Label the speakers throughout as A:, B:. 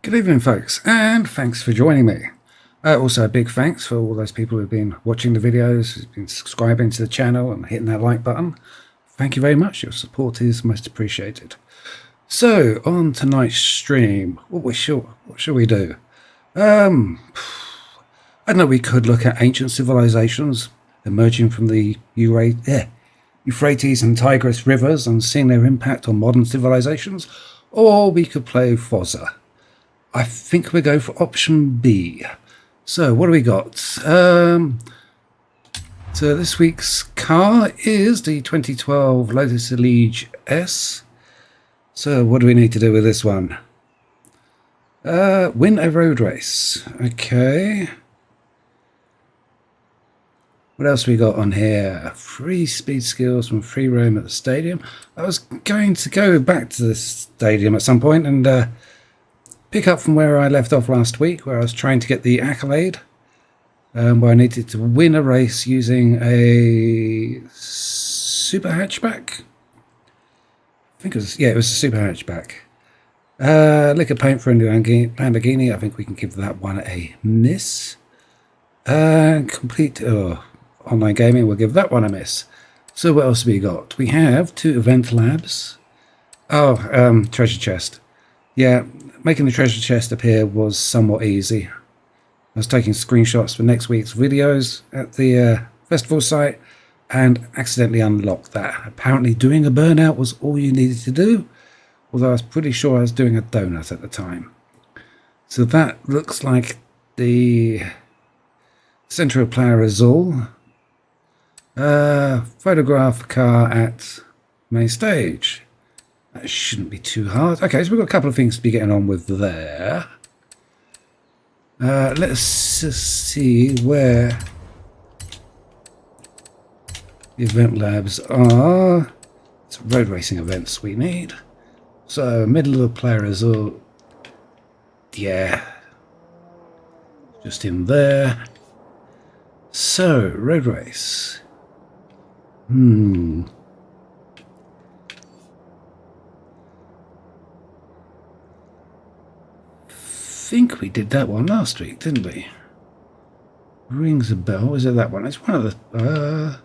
A: Good evening, folks, and thanks for joining me. Also, a big thanks for all those people who've been watching the videos, who've been subscribing to the channel and hitting that like button. Thank you very much. Your support is most appreciated. So, on tonight's stream, what shall we do? I don't know, we could look at ancient civilizations emerging from the Euphrates and Tigris rivers and seeing their impact on modern civilizations, or we could play Forza. I think we go for option B. So what do we got? So this week's car is the 2012 Lotus Exige S. So what do we need to do with this one? Win a road race. Okay. What else we got on here? Free speed skills from free roam at the stadium. I was going to go back to the stadium at some point and pick up from where I left off last week, where I was trying to get the accolade, where I needed to win a race using a super hatchback. I think it was a super hatchback. Liquor paint for a Lamborghini. I think we can give that one a miss. Complete online gaming. We'll give that one a miss. So what else have we got? We have 2 event labs. Oh, treasure chest. Yeah. Making the treasure chest appear was somewhat easy. I was taking screenshots for next week's videos at the festival site and accidentally unlocked that. Apparently doing a burnout was all you needed to do, although I was pretty sure I was doing a donut at the time. So that looks like the central player Azul. Photograph car at main stage. That shouldn't be too hard. Okay, so we've got a couple of things to be getting on with there. Let's just see where the event labs are. It's road racing events we need. So, middle of the player is all... Yeah. Just in there. So, road race. I think we did that one last week, didn't we? Rings a bell. Is it that one? It's one of the...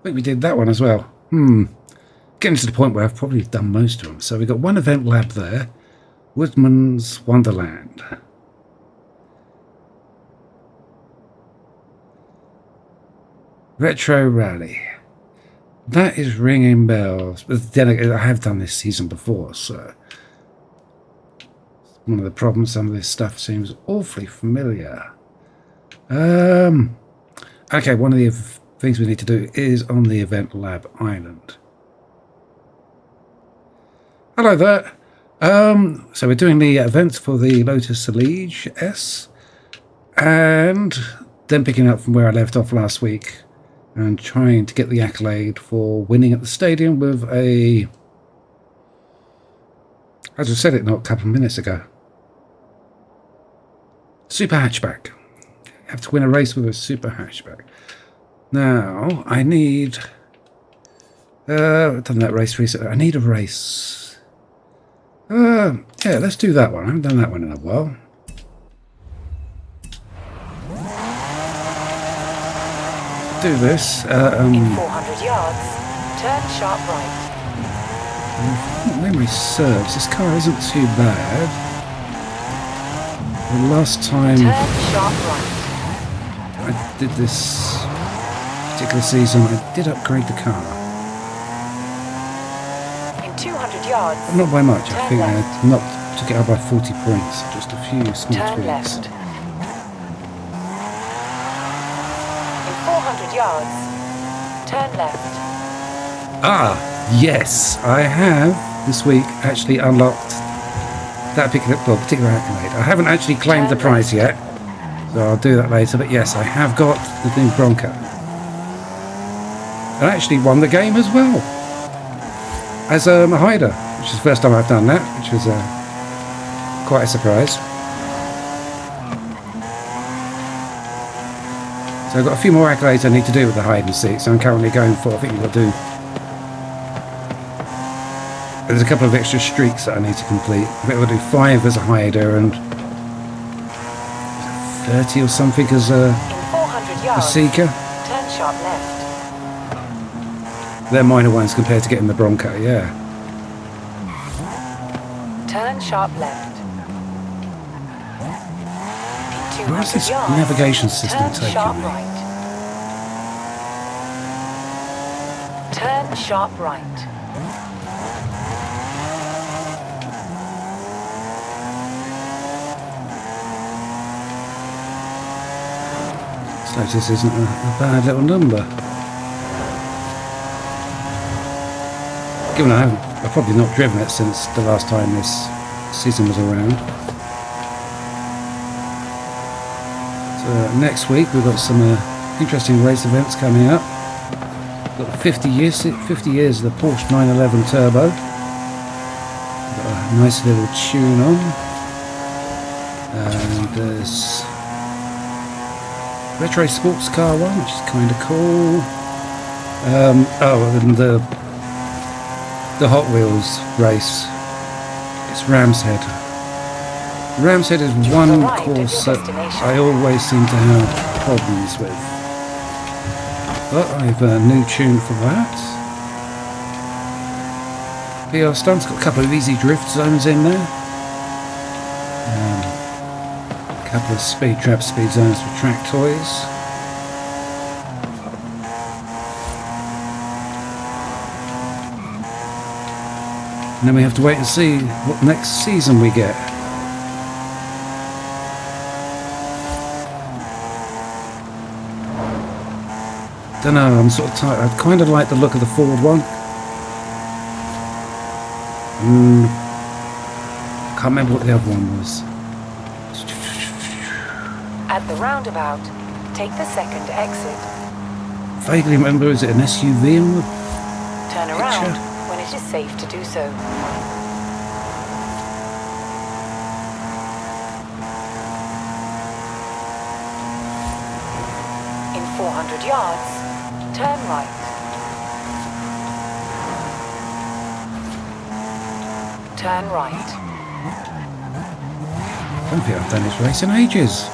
A: I think we did that one as well. Getting to the point where I've probably done most of them. So we've got one event lab there. Woodman's Wonderland. Retro Rally. That is ringing bells. But then again, I have done this season before, so... One of the problems, some of this stuff seems awfully familiar. Okay, one of the things we need to do is on the Event Lab Island. Hello there. So we're doing the events for the Lotus Exige S, and then picking up from where I left off last week and trying to get the accolade for winning at the stadium with a... I just said it not a couple of minutes ago. Super hatchback. You have to win a race with a super hatchback. Now, I need... I've done that race recently. I need a race. Yeah, let's do that one. I haven't done that one in a while. Do this.
B: In 400 yards, turn sharp right.
A: If memory serves, this car isn't too bad. The last time
B: Turn sharp right.
A: I did this particular season, I did upgrade the car.
B: In 200 yards,
A: But not by much. I
B: turn
A: think
B: left.
A: I took it up by 40 points. Just a few small
B: Turn
A: tweaks.
B: left. In 400 yards, turn left.
A: Ah, yes, I have this week actually unlocked that particular accolade. I haven't actually claimed the prize yet, so I'll do that later. But yes, I have got the new Bronco. I actually won the game as well as a hider, which is the first time I've done that, which was quite a surprise. So I've got a few more accolades I need to do with the hide and seek, so I'm currently going for, I think you've got to do There's a couple of extra streaks that I need to complete. I think I'll do 5 as a hider and 30 or something as
B: In 400
A: a
B: yards,
A: seeker.
B: turn sharp left.
A: They're minor ones compared to getting the Bronco, yeah.
B: Turn sharp left. In
A: Where's
B: 200
A: this
B: yards,
A: navigation system
B: turn
A: taking
B: sharp
A: me?
B: right. Turn sharp right.
A: Lotus isn't a bad little number. Given I've probably not driven it since the last time this season was around. So next week we've got some interesting race events coming up. Got 50 years of the Porsche 911 Turbo. Got a nice little tune on. And there's retro sports car one, which is kind of cool. And the Hot Wheels race. It's Ram's Head. Ram's Head is one course that I always seem to have problems with. But I have a new tune for that. VR Stunt's got a couple of easy drift zones in there. A couple of speed zones for track toys. And then we have to wait and see what next season we get. Don't know, I'm sort of tired. I kind of like the look of the Ford one. Can't remember what the other one was.
B: At the roundabout, take the second exit.
A: Vaguely remember, is it an SUV on the
B: Turn
A: picture?
B: around when it is safe to do so. In 400 yards, turn right. Turn right.
A: I don't think I've done this race in ages.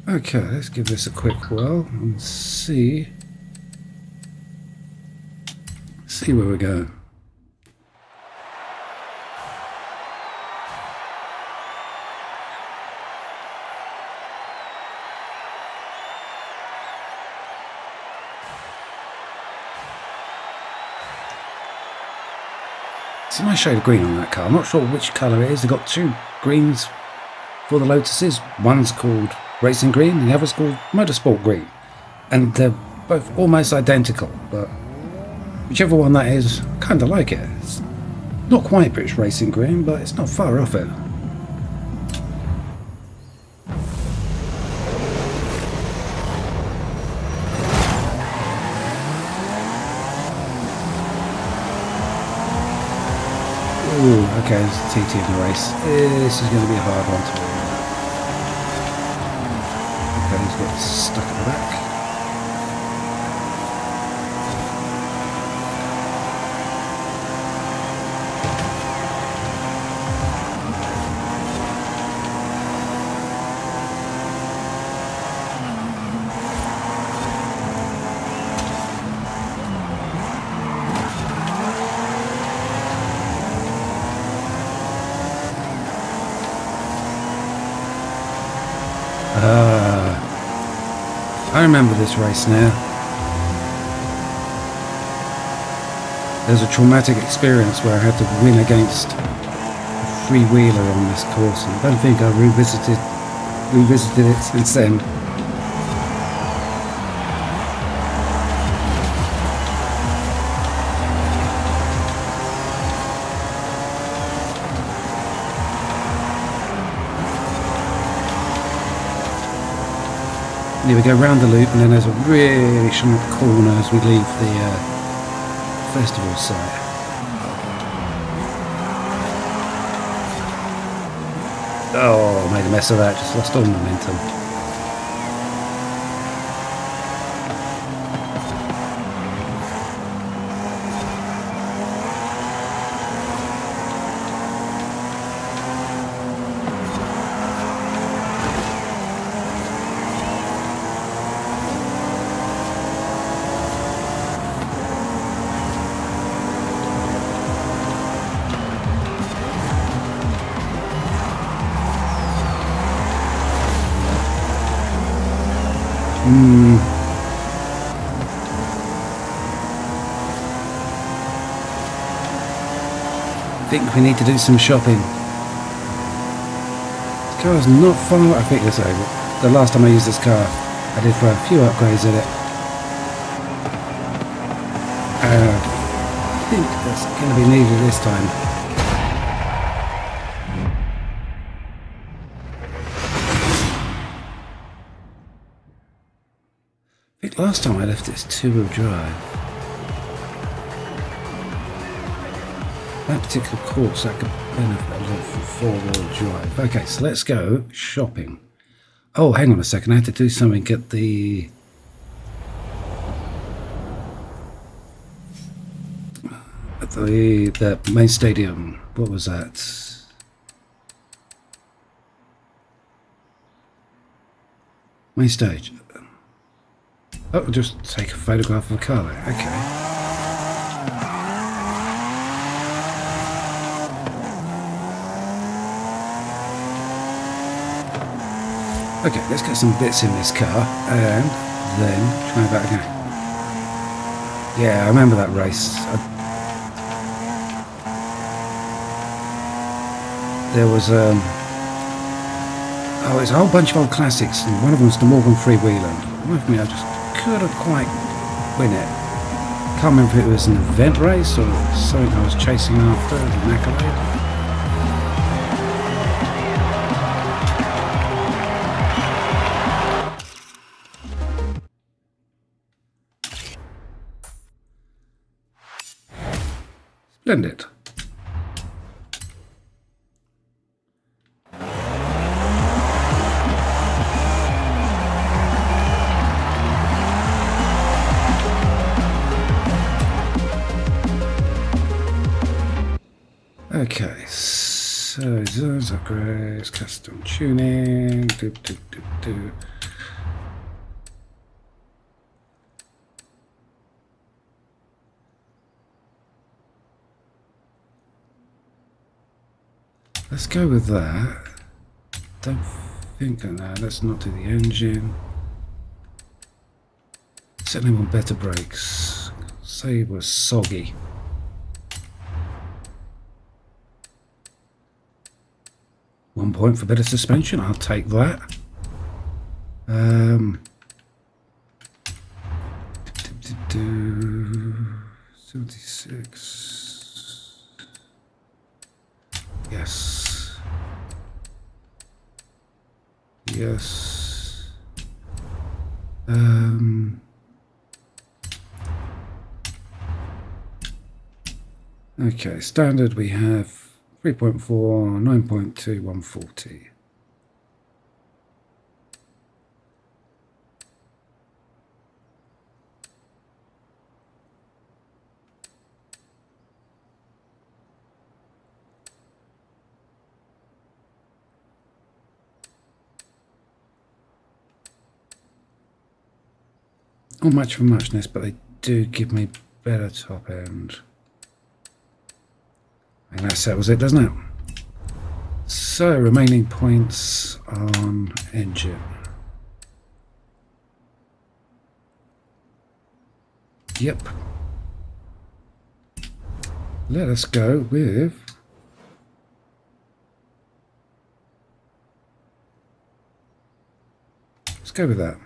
A: Okay, let's give this a quick whirl and see where we go. It's a nice shade of green on that car. I'm not sure which colour it is. They've got two greens for the Lotuses. One's called Racing Green, the other's called Motorsport Green. And they're both almost identical, but whichever one that is, I kind of like it. It's not quite British Racing Green, but it's not far off it. Ooh, okay, there's a TT in the race. This is going to be a hard one to win. Okay, he's got stuck at the back. I remember this race now. There's a traumatic experience where I had to win against a three-wheeler on this course, and I don't think I've revisited it since then. Yeah, we go round the loop and then there's a really sharp corner as we leave the festival site. Oh, I made a mess of that. Just lost all momentum. I think we need to do some shopping. This car's not far. I think this over. The last time I used this car, I did throw a few upgrades in it. I think that's going to be needed this time. I think last time I left it's 2-wheel drive. That particular course, that could benefit a lot from 4-wheel drive. Okay, so let's go shopping. Oh, hang on a second. I had to do something at the main stadium. What was that? Main stage. Oh, just take a photograph of the car there. Okay. Okay, let's get some bits in this car and then try that again. Yeah, I remember that race. There was it's a whole bunch of old classics, and one of them was the Morgan Freewheeler. With me, I just couldn't quite win it. Can't remember if it was an event race or something I was chasing after, an accolade. Splendid. Okay, so those upgrades, custom tuning, Let's go with that. Don't think of that. Let's not do the engine. Certainly want better brakes. Say it was soggy. One point for better suspension. I'll take that. 76. Yes. Yes. Okay, standard we have 3.4, 9.2, 140. Not much for muchness, but they do give me better top end. And that settles it, doesn't it? So, remaining points on engine. Yep. Let us go with... Let's go with that.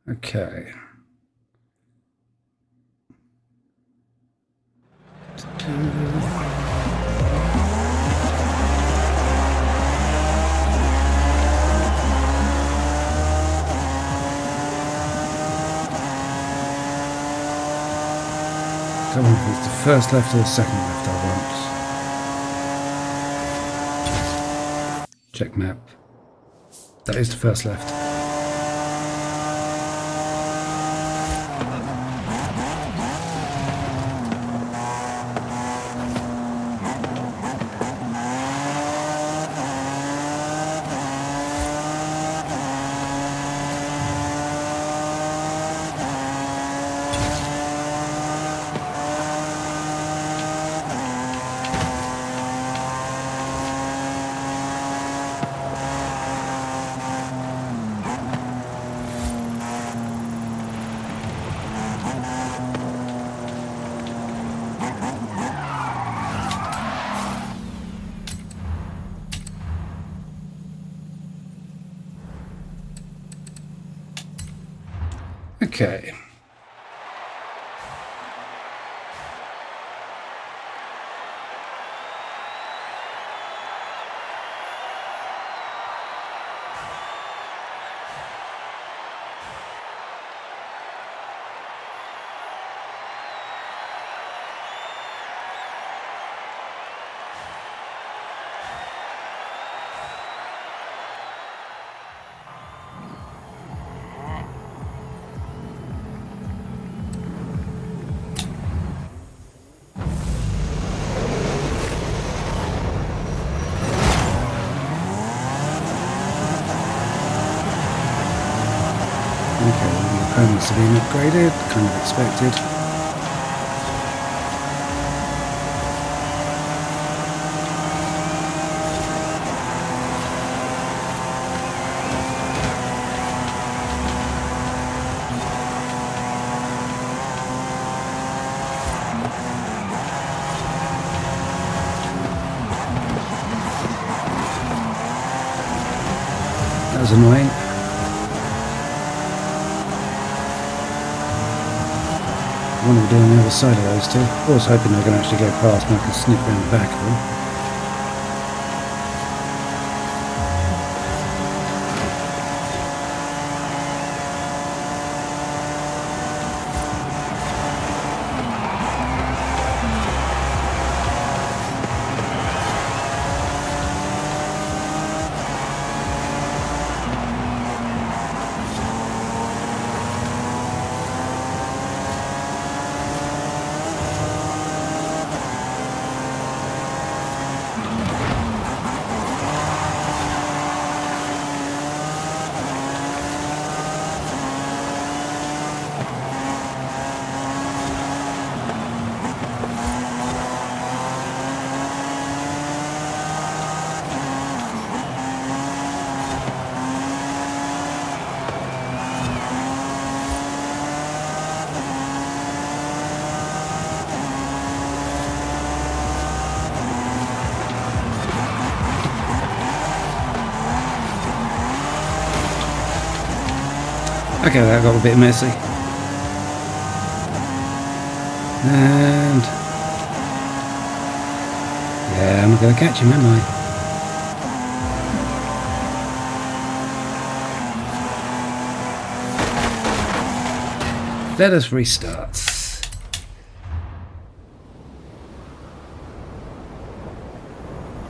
A: Okay. Come on, if it's the first left or the second left I want. Check map. That is the first left. Okay. Okay, the opponents have been upgraded, kind of expected. That was annoying. What do we do on the other side of those two? I was hoping they were going to actually go past and I could sneak around the back of them. Okay, that got a bit messy. And yeah, I'm not going to catch him, am I? Let us restart.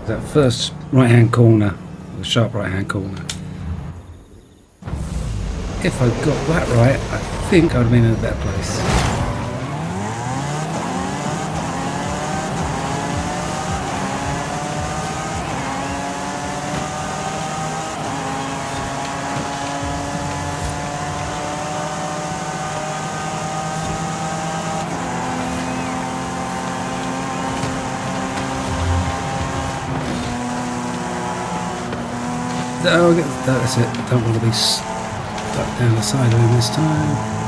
A: That first right-hand corner, the sharp right-hand corner. If I got that right, I think I'd have been in a better place. Oh, that's it. Don't want to be stuck down the side of him this time.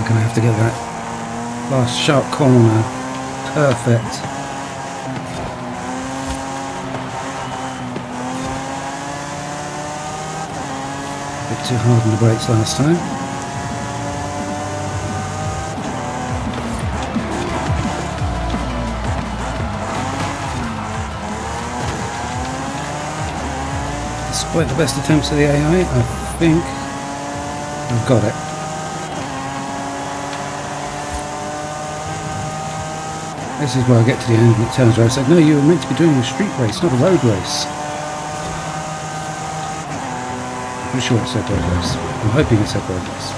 A: I'm going to have to get that last sharp corner perfect. A bit too hard on the brakes last time. Despite the best attempts of the AI, I think I've got it. This is where I get to the end and it turns around and says, no, you were meant to be doing a street race, not a road race. I'm pretty sure it said road race. I'm hoping it said road race.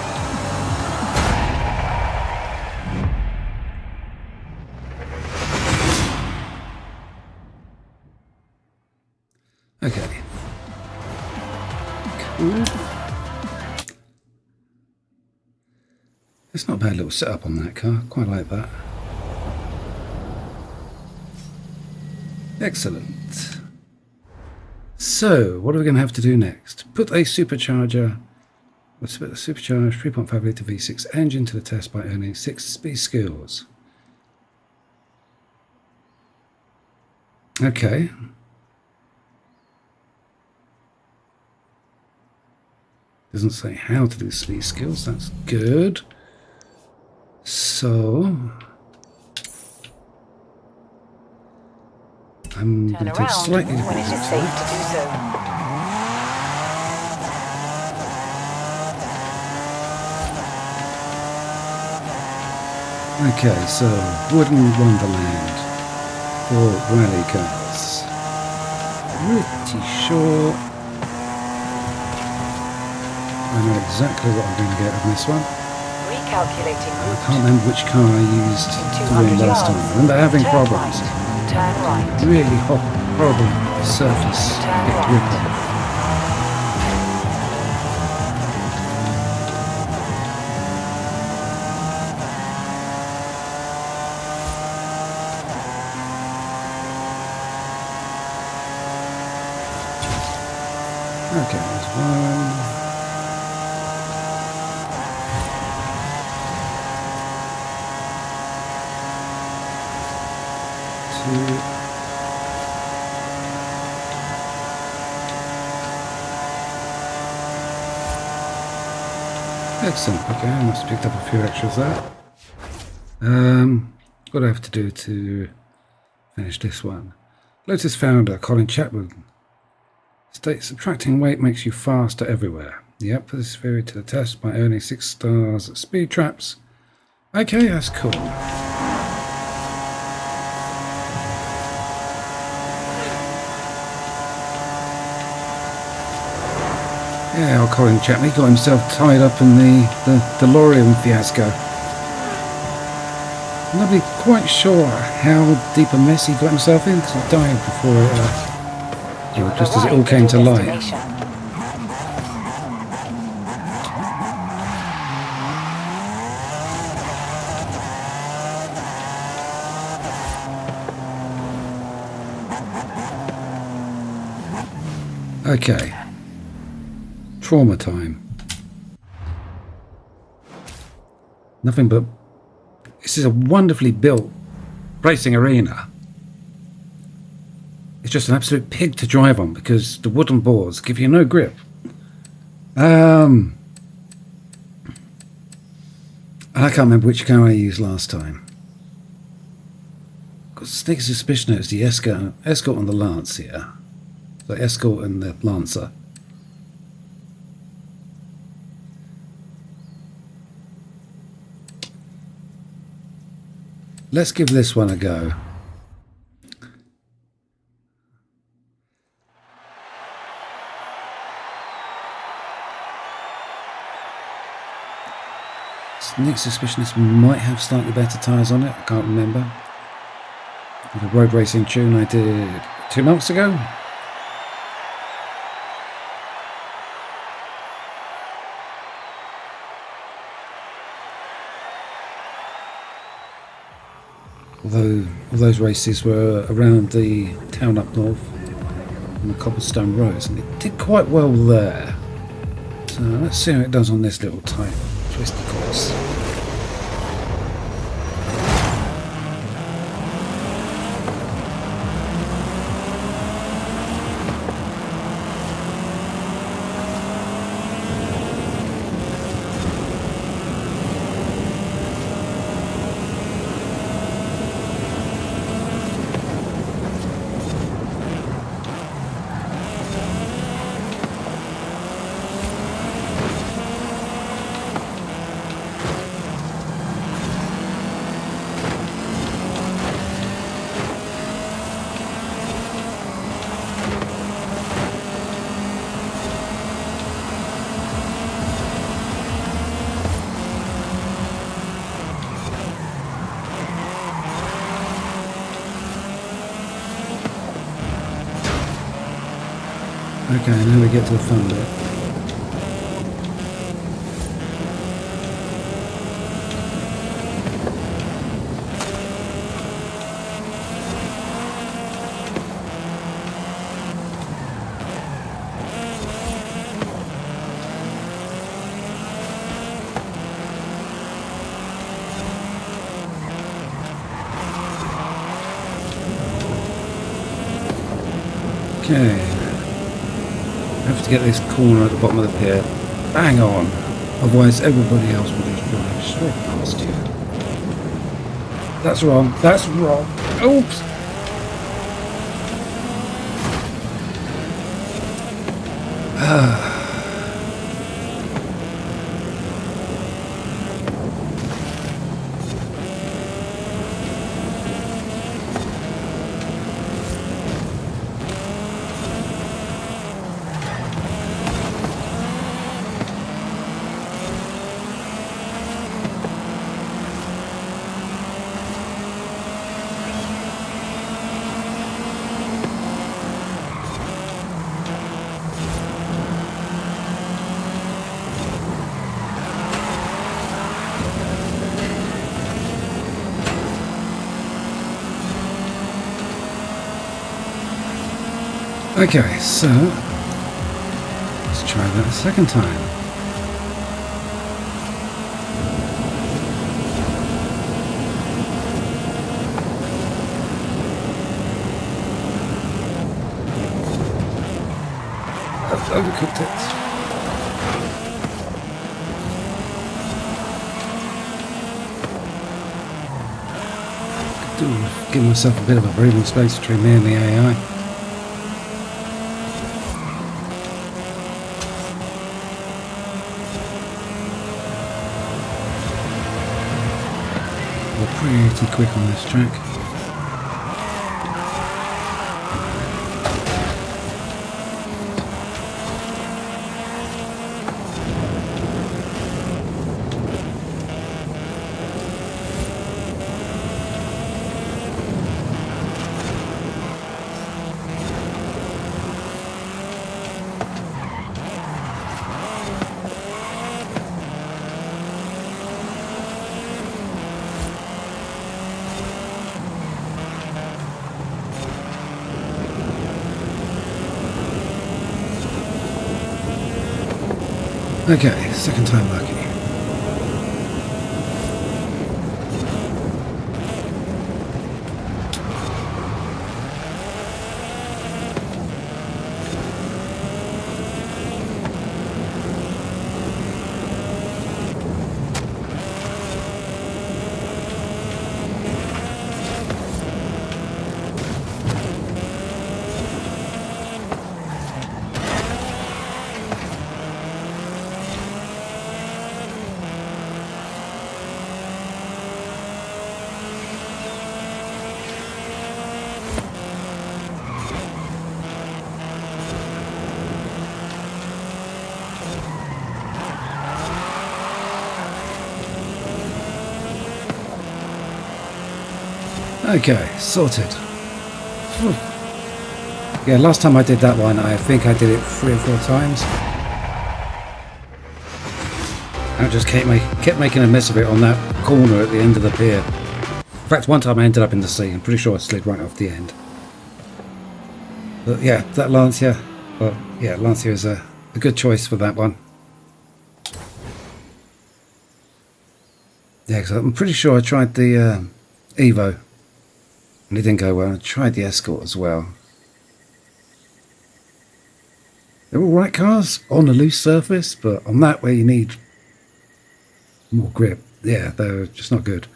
A: Okay. Cool. It's not a bad little setup on that car. Quite like that. Excellent. So, what are we going to have to do next? Put a supercharger, let's put a supercharged 3.5 litre V6 engine to the test by earning 6 speed skills. Okay. Doesn't say how to do speed skills, that's good. So I'm going to take slightly
B: when it is safe to do so.
A: Okay, so Wooden Wonderland for rally cars. Pretty sure I know exactly what I'm going to get on this one.
B: Recalculating
A: I
B: route.
A: can't remember which car I used to win last time. I remember having
B: Turn
A: problems.
B: right. Turn right.
A: Really horrible surface
B: Turn right.
A: grip. Okay, there's one. Two. Excellent. Okay, I must have picked up a few extras there. What do I have to do to finish this one? Lotus founder Colin Chapman states subtracting weight makes you faster everywhere. Yep, put this theory to the test by earning 6 stars at speed traps. Okay, that's cool. Yeah, old Colin Chapman got himself tied up in the DeLorean fiasco. I'm not really quite sure how deep a mess he got himself in because he died before just as it all came to light. Okay. Trauma time. Nothing but... This is a wonderfully built racing arena. It's just an absolute pig to drive on because the wooden boards give you no grip. And I can't remember which car I used last time. Got a sneaky suspicion it was the Escort and the Lance here. The Escort and the Lancer. Let's give this one a go. Sneak suspicion this might have slightly better tyres on it. I can't remember. The road racing tune I did 2 months ago. Although all those races were around the town up north on the cobblestone roads, and it did quite well there. So let's see how it does on this little tight twisty course. Okay, now we get to the fun bit. Okay, I have to get this corner at the bottom of the pier bang on, otherwise everybody else will just drive straight past you. That's wrong, that's wrong. Oops! Okay, so let's try that a second time. I've overcooked it. Give myself a bit of a breathing space between me and the AI. We're pretty quick on this track. Okay, second time lucky. Okay, sorted. Whew. Yeah, last time I did that one, I think I did it 3 or 4 times. I just kept making a mess of it on that corner at the end of the pier. In fact, one time I ended up in the sea. I'm pretty sure I slid right off the end. But yeah, that Lancia, well, yeah, Lancia is a good choice for that one. Yeah, because I'm pretty sure I tried the Evo and it didn't go well. I tried the Escort as well. They're all right cars on a loose surface, but on that where you need more grip, yeah, they're just not good.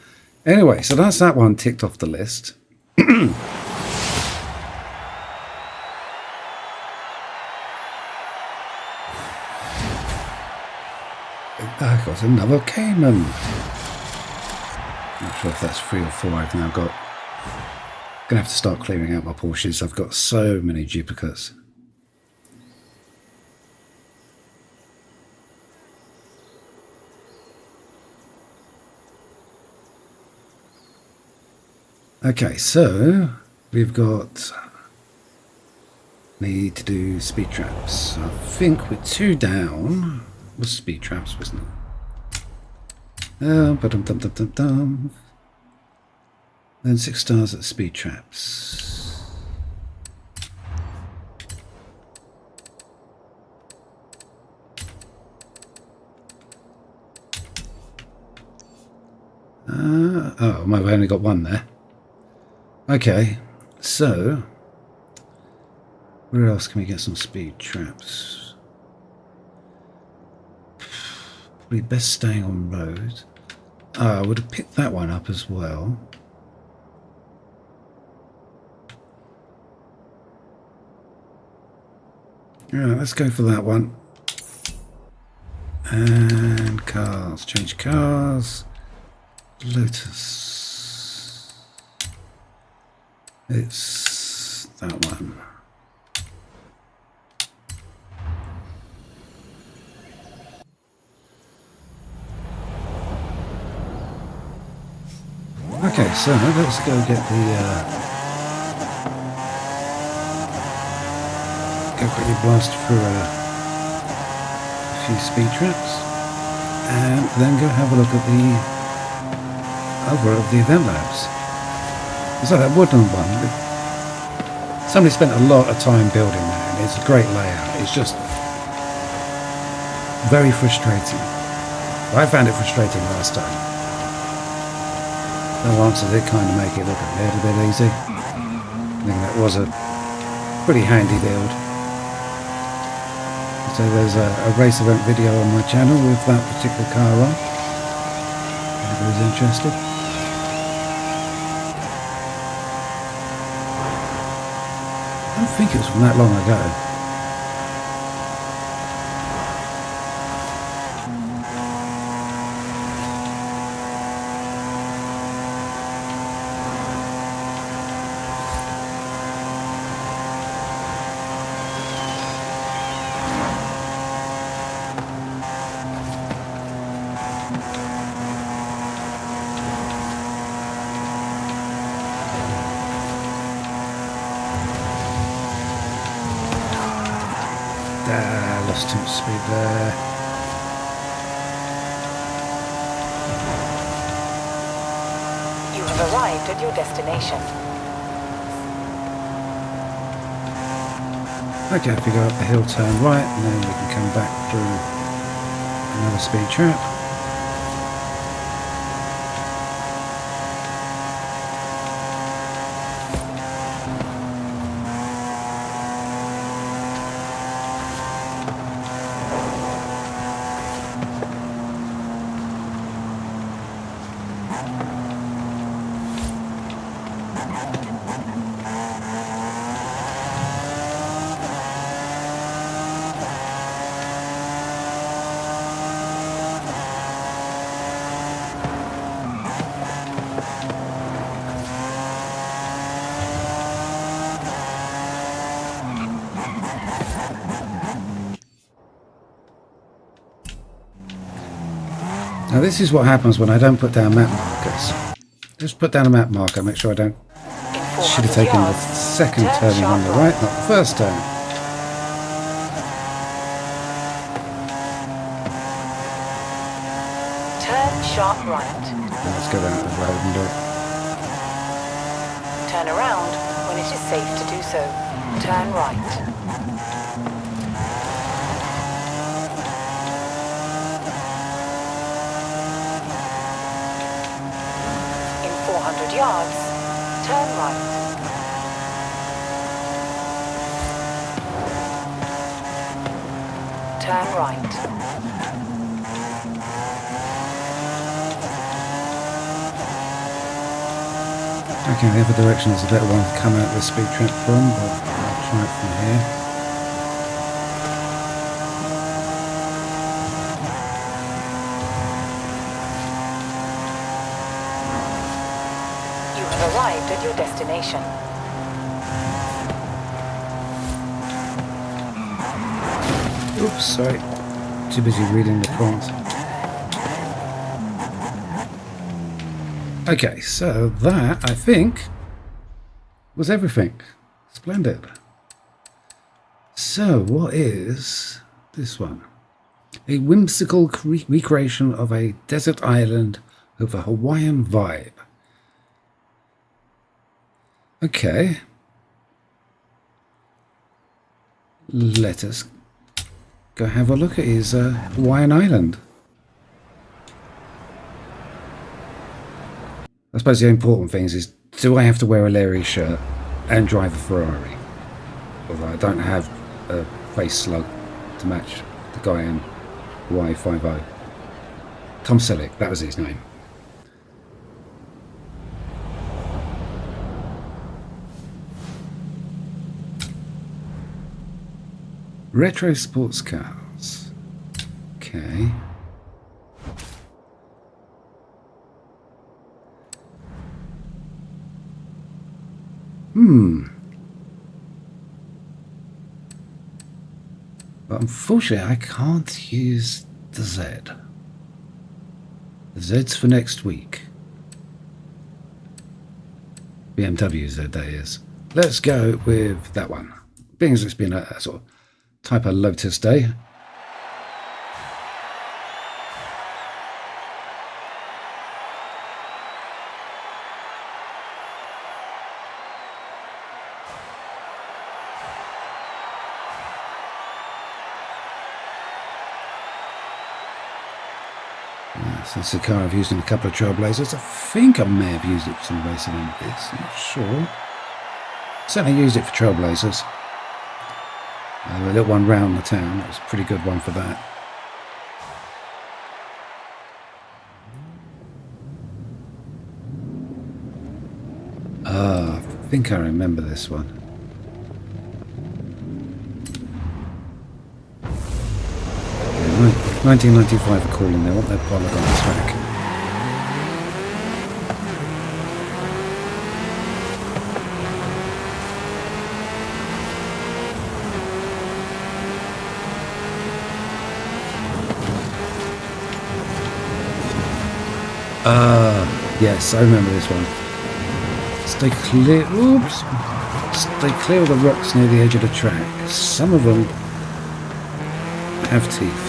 A: Anyway, so that's that one ticked off the list. I got another Cayman. Not sure if that's 3 or 4 I've now got. Gonna have to start clearing out my Porsches. I've got so many duplicates. Okay, so we've got need to do speed traps. I think we're 2 down. Was speed traps, wasn't it? Ba-dum-dum-dum-dum-dum. Then 6 stars at speed traps. Oh, I've only got 1 there. Okay, so where else can we get some speed traps? Probably best staying on road. I would have picked that one up as well. Alright, let's go for that one. And cars, change cars. Lotus. It's that one. Okay, so let's go get the go quickly blast through a few speed traps and then go have a look at the over of the event labs. So that wooden one, somebody spent a lot of time building that, and it's a great layout. It's just very frustrating. I found it frustrating last time. The answer did kind of make it look a little bit easy. I think that was a pretty handy build. So there's a race event video on my channel with that particular car on. If anybody's interested. I don't think it was from that long ago. Lost too much speed there.
B: You have arrived at your destination.
A: Okay, if we go up the hill, turn right, and then we can come back through another speed trap. Now this is what happens when I don't put down map markers. Just put down a map marker, make sure I don't... Should have taken the second turning on the right, not the first turn.
B: Turn sharp right.
A: Let's go down the road and do it.
B: Turn around when it is safe to do so. Turn right. In 400 yards, turn right. Turn right.
A: Okay, the other direction is a better one to come out of the speed trap from, but I'll try it from here.
B: You have arrived at your destination.
A: Oops, sorry. Too busy reading the prompt. Okay, so that, I think, was everything. Splendid. So, what is this one? A whimsical recreation of a desert island with a Hawaiian vibe. Okay. Let us go have a look at his Hawaiian island. I suppose the important thing is, do I have to wear a Larry shirt and drive a Ferrari? Although I don't have a face slug to match the guy in Y50. Tom Selleck, that was his name. Retro sports cars. Okay. But unfortunately, I can't use the Z. The Z's for next week. BMW Z, that is. Let's go with that one. Being as it's been a sort of type of Lotus day. Since the car I've used in a couple of Trailblazers, I think I may have used it for some racing in this, I'm not sure. Certainly used it for Trailblazers. A little one round the town, that was a pretty good one for that. Ah, I think I remember this one. 1995 are calling, they want their polygon track. Yes, I remember this one. Stay clear, oops! Stay clear of the rocks near the edge of the track. Some of them have teeth.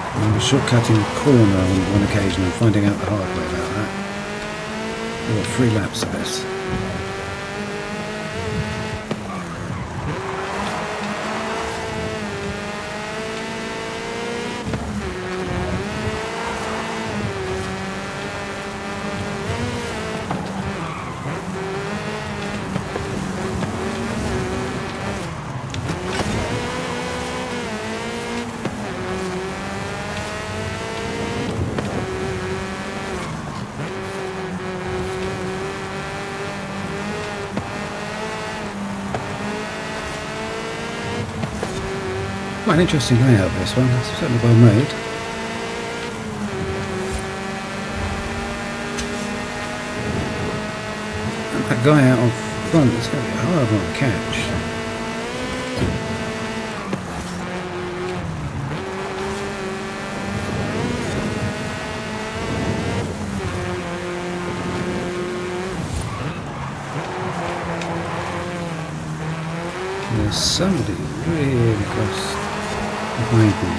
A: I remember shortcutting a corner on one occasion and finding out the hard way about that. There were 3 laps of this. Quite an interesting layout, this one. It's certainly well made. And that guy out on front is going to be a hard one to catch. There's somebody really close behind me.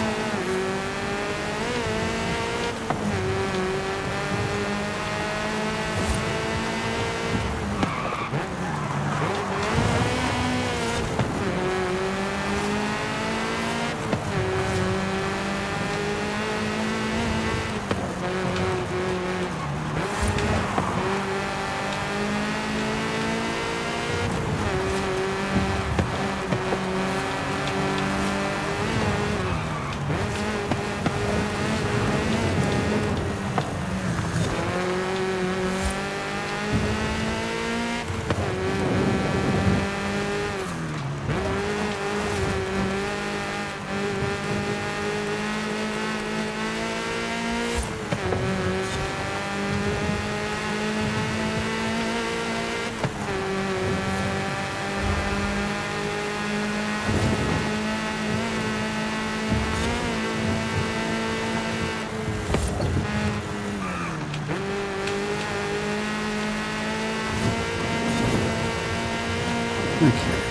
A: Okay.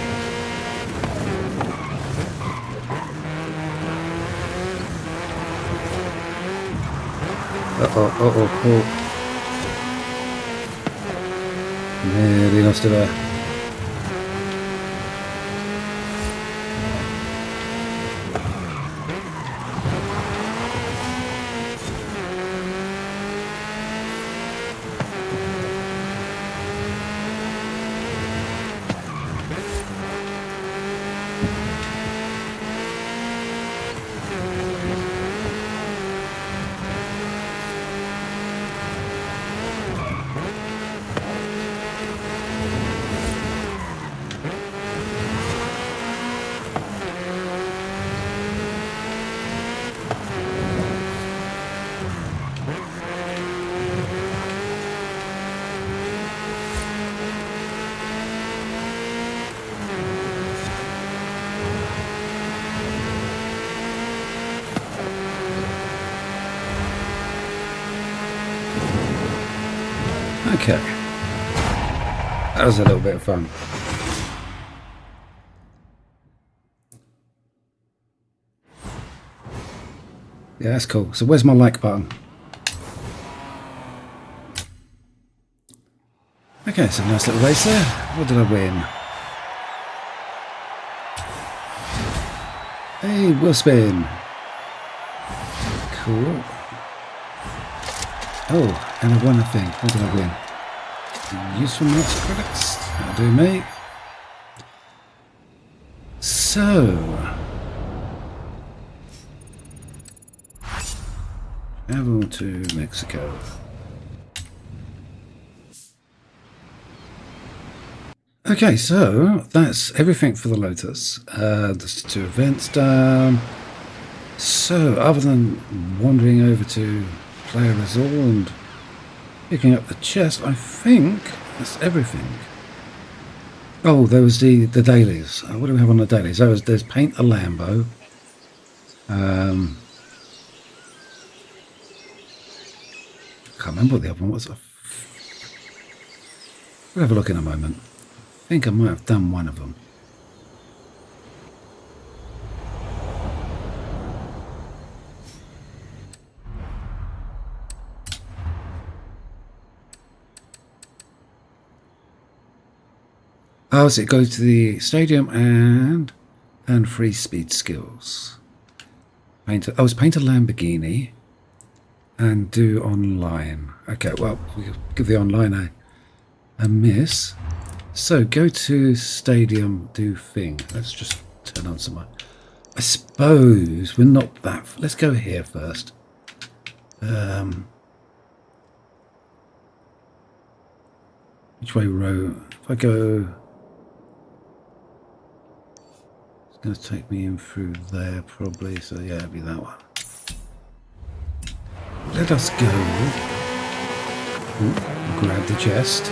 A: Oh. Nearly lost it there. Okay. That was a little bit of fun. Yeah, that's cool. So where's my like button? Okay, so nice little race there. What did I win? Hey, wheel spin. Cool. Oh, and I won a thing. What did I win? Useful mods credits. That'll do me. So, travel to Mexico. Okay, so that's everything for the Lotus. There's 2 events done. So, other than wandering over to Player Resort and picking up the chest, I think that's everything. Oh, there was the dailies. What do we have on the dailies? There's Paint a Lambo. Can't remember what the other one was. We'll have a look in a moment. I think I might have done one of them. Oh, so it goes to the stadium and free speed skills. Paint a Lamborghini and do online. Okay, well, we'll give the online a miss. So go to stadium, do thing. Let's just turn on somewhere. I suppose we're not that. Let's go here first. Which way row? If I go. Going to take me in through there probably, so yeah, it'll be that one. Let us go. Ooh, grab the chest.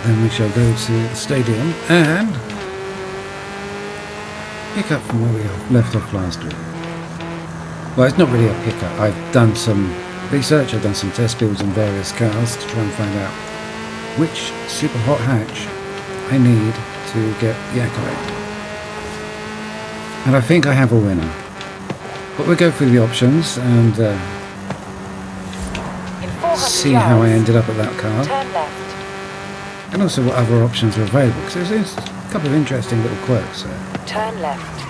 A: Then we shall go to the stadium and pick up from where we left off last week. Well, it's not really a pickup. I've done some research, I've done some test builds on various cars to try and find out which super hot hatch I need to get the accolade. And I think I have a winner. But we'll go through the options and see how I ended up at that car.
B: Turn left.
A: And also what other options are available. Because there's a couple of interesting little quirks there.
B: Turn left.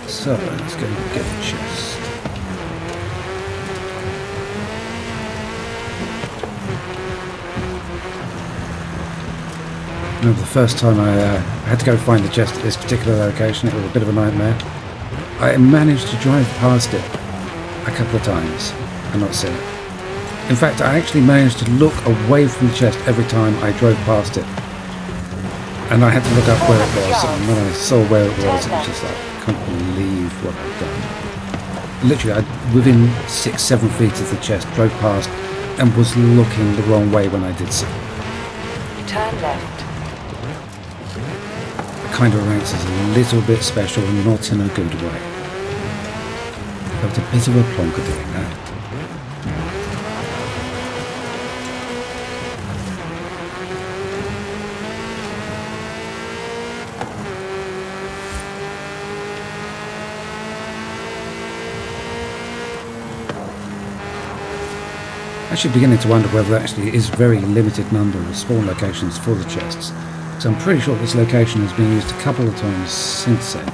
A: So let's go and get the chest. Remember the first time I had to go find the chest at this particular location, it was a bit of a nightmare. I managed to drive past it a couple of times and not see it. In fact, I actually managed to look away from the chest every time I drove past it. And I had to look up where it was, and when I saw where it was just like, I can't believe what I've done. Literally, within 6-7 feet of the chest, drove past and was looking the wrong way when I did so.
B: Turn left.
A: Kind of ranks as a little bit special, not in a good way. Felt a bit of a plonker doing that. Actually beginning to wonder whether there actually is very limited number of spawn locations for the chests. So I'm pretty sure this location has been used a couple of times since then.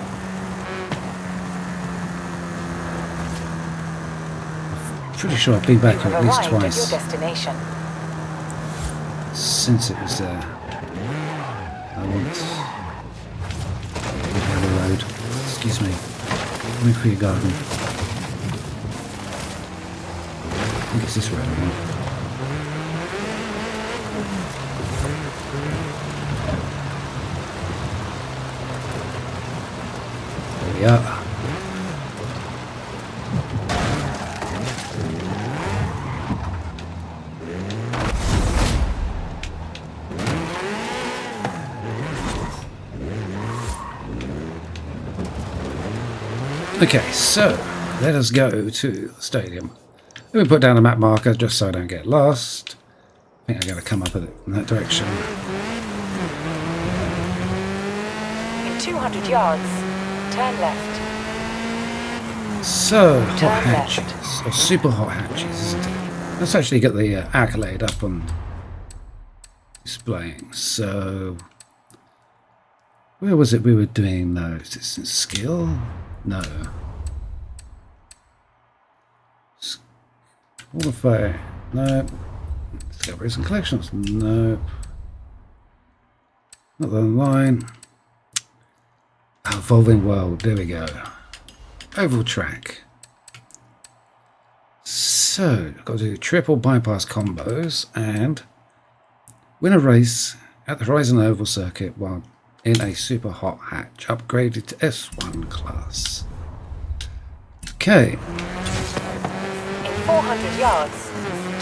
A: I'm pretty sure I've been back here at least
B: Arrived at
A: twice
B: your destination.
A: since it was there. I want the road. Excuse me. Let me clear your garden. I think it's this road I want. There we are. Okay, so let us go to the stadium. Let me put down a map marker just so I don't get lost. I think I got to come up with it in that direction.
B: In 200 yards, turn left.
A: So, hot
B: Turn
A: hatches, or super hot hatches, isn't it? Let's actually get the accolade up on displaying. So, where was it we were doing those? Is it skill? No. Qualify. No. Discoveries and collections. No. Not the line. Evolving world. There we go. Oval track. So, I've got to do triple bypass combos and win a race at the Horizon Oval circuit while in a super hot hatch, upgraded to S1 class. Okay.
B: In 400 yards,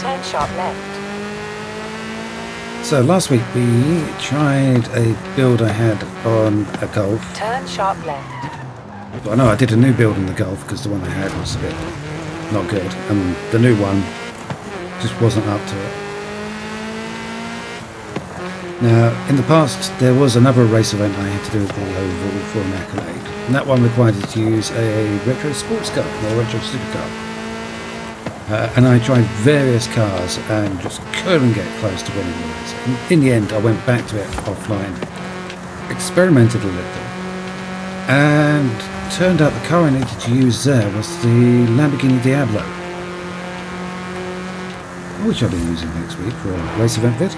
B: turn sharp left.
A: So last week we tried a build I had on a Golf.
B: Turn sharp left.
A: But I know I did a new build on the Golf because the one I had was a bit not good, and the new one just wasn't up to it. Now, in the past, there was another race event I had to do at the Oval for an accolade, and that one required you to use a retro sports car or retro supercar. And I tried various cars and just couldn't get close to winning the race. And in the end, I went back to it offline, experimented a little, and turned out the car I needed to use there was the Lamborghini Diablo, which I'll be using next week for a race event vid.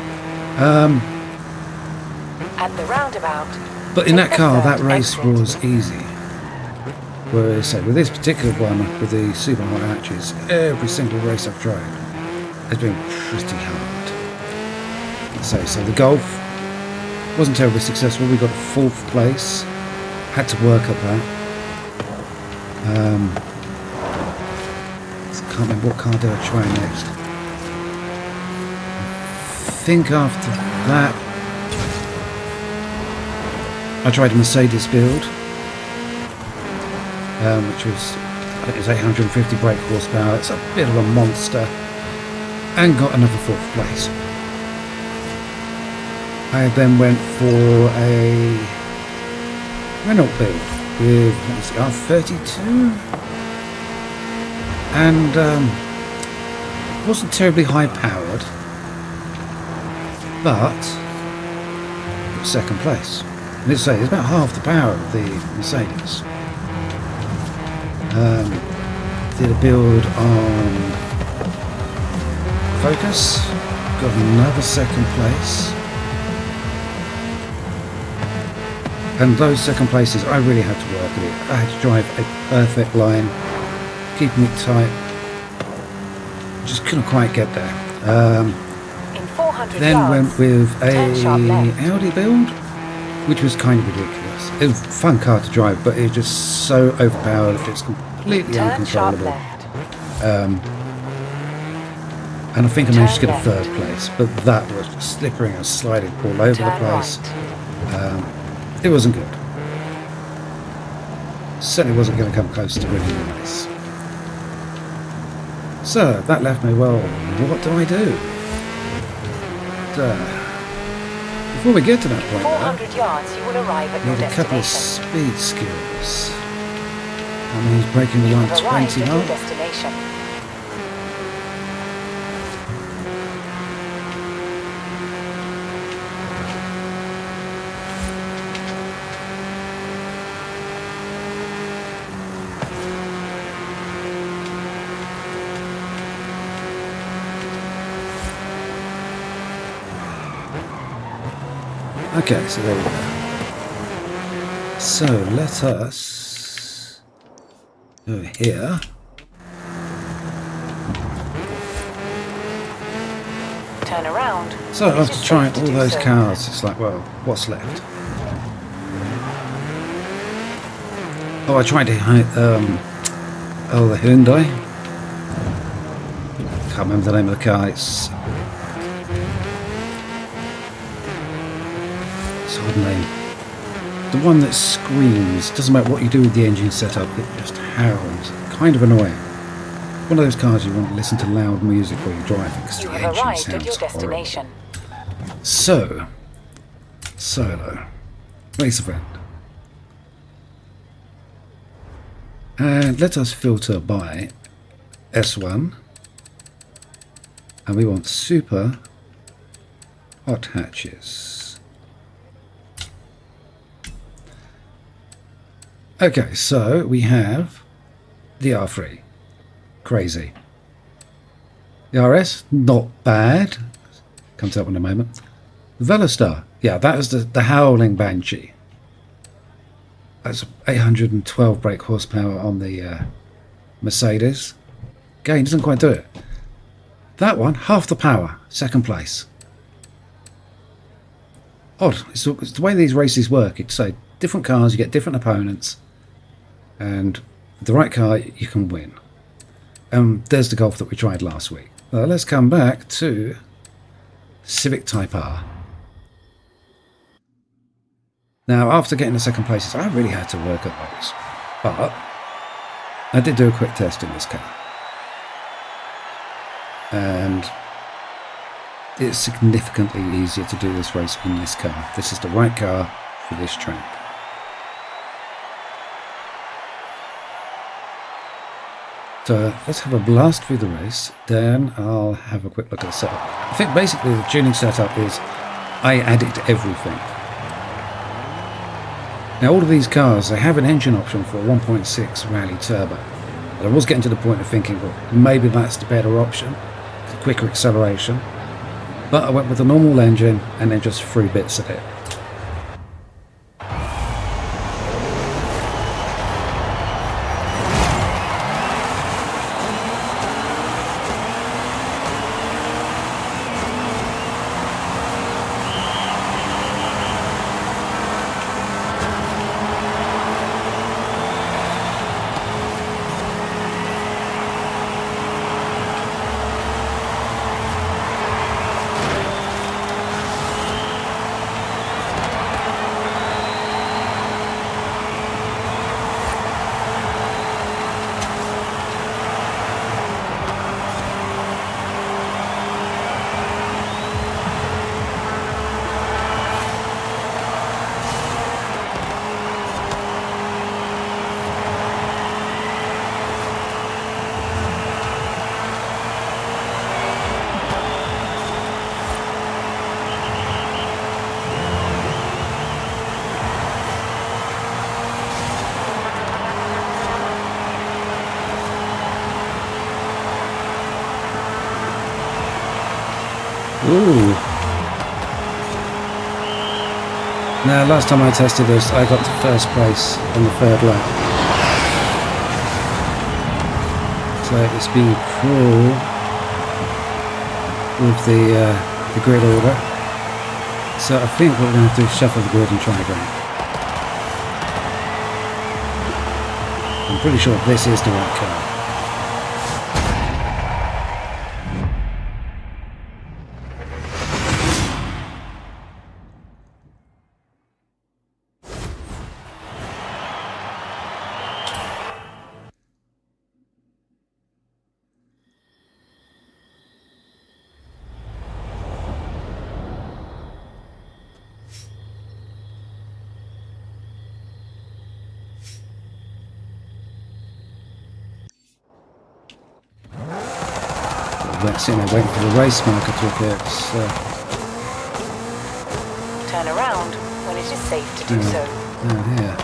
B: At the roundabout.
A: But in that
B: take the
A: car,
B: third
A: that race
B: exit.
A: was easy. Whereas, say, with this particular one, with the super hot hatches, every single race I've tried has been pretty hard. So the Golf wasn't terribly successful. We got 4th place. Had to work up that. Can't remember what car did I try next. I think after that, I tried a Mercedes build, which was, I think it was 850 brake horsepower. It's a bit of a monster, and got another 4th place. I then went for a Renault build with, let me see, R32, and wasn't terribly high powered, but got 2nd place. And it's about half the power of the Mercedes. Did a build on Focus, got another 2nd place. And those 2nd places, I really had to work at it. I had to drive a perfect line, keeping it tight. Just couldn't quite get there.
B: In 400
A: Then
B: yards,
A: went with
B: turn sharp
A: a
B: left.
A: Audi build, which was kind of ridiculous. It was a fun car to drive, but it was just so overpowered. It's completely
B: Turn sharp
A: uncontrollable.
B: left.
A: And I think I managed to
B: Turn
A: get a 3rd place, but that was just slippery and sliding all over the
B: Turn
A: place.
B: right.
A: It wasn't good. Certainly wasn't going to come close to winning the race. So that left me, well, what do I do? Before we get to that point,
B: 400 yards, you will arrive at
A: though,
B: your
A: need a couple of
B: destination.
A: speed skills. That means breaking the
B: You have arrived
A: 120
B: at your
A: mark.
B: destination.
A: Okay, so there we go. So let us go here.
B: Turn around.
A: So
B: when it
A: after
B: is
A: trying
B: safe to
A: all
B: do
A: those
B: so.
A: cars, it's like, well, what's left? Oh, I tried to the Hyundai. Can't remember the name of the car. It's a hard name. The one that screams. Doesn't matter what you do with the engine setup, it just howls. Kind of annoying. One of those cars you want to listen to loud music while you're driving because
B: You
A: the
B: have
A: engine
B: arrived at your
A: sounds horrible.
B: destination.
A: So, solo, race event. And let us filter by S1. And we want super hot hatches. Okay, so we have the R3. Crazy. The RS, not bad. Come to that one in a moment. The Velostar, yeah, that is the howling Banshee. That's 812 brake horsepower on the Mercedes. Again, doesn't quite do it. That one, half the power, second place. Odd. It's the way these races work. It's different cars, you get different opponents, and with the right car, you can win. There's the Golf that we tried last week. Let's come back to Civic Type R. Now, after getting the second places, I really had to work at those, but I did do a quick test in this car, and it's significantly easier to do this race in this car. This is the right car for this track. So let's have a blast through the race, then I'll have a quick look at the setup. I think basically the tuning setup is I added everything. Now all of these cars, they have an engine option for a 1.6 Rally Turbo. But I was getting to the point of thinking, well, maybe that's the better option, the quicker acceleration. But I went with the normal engine and then just threw bits at it. Ooh. Now, last time I tested this, I got to first place on the third lap. So it's been cruel with the grid order. So I think what we're going to have to do is shuffle the grid and try again. I'm pretty sure this is the right car. Waiting for the race marker to appear.
B: Turn around when it is safe to do so.
A: Oh, yeah.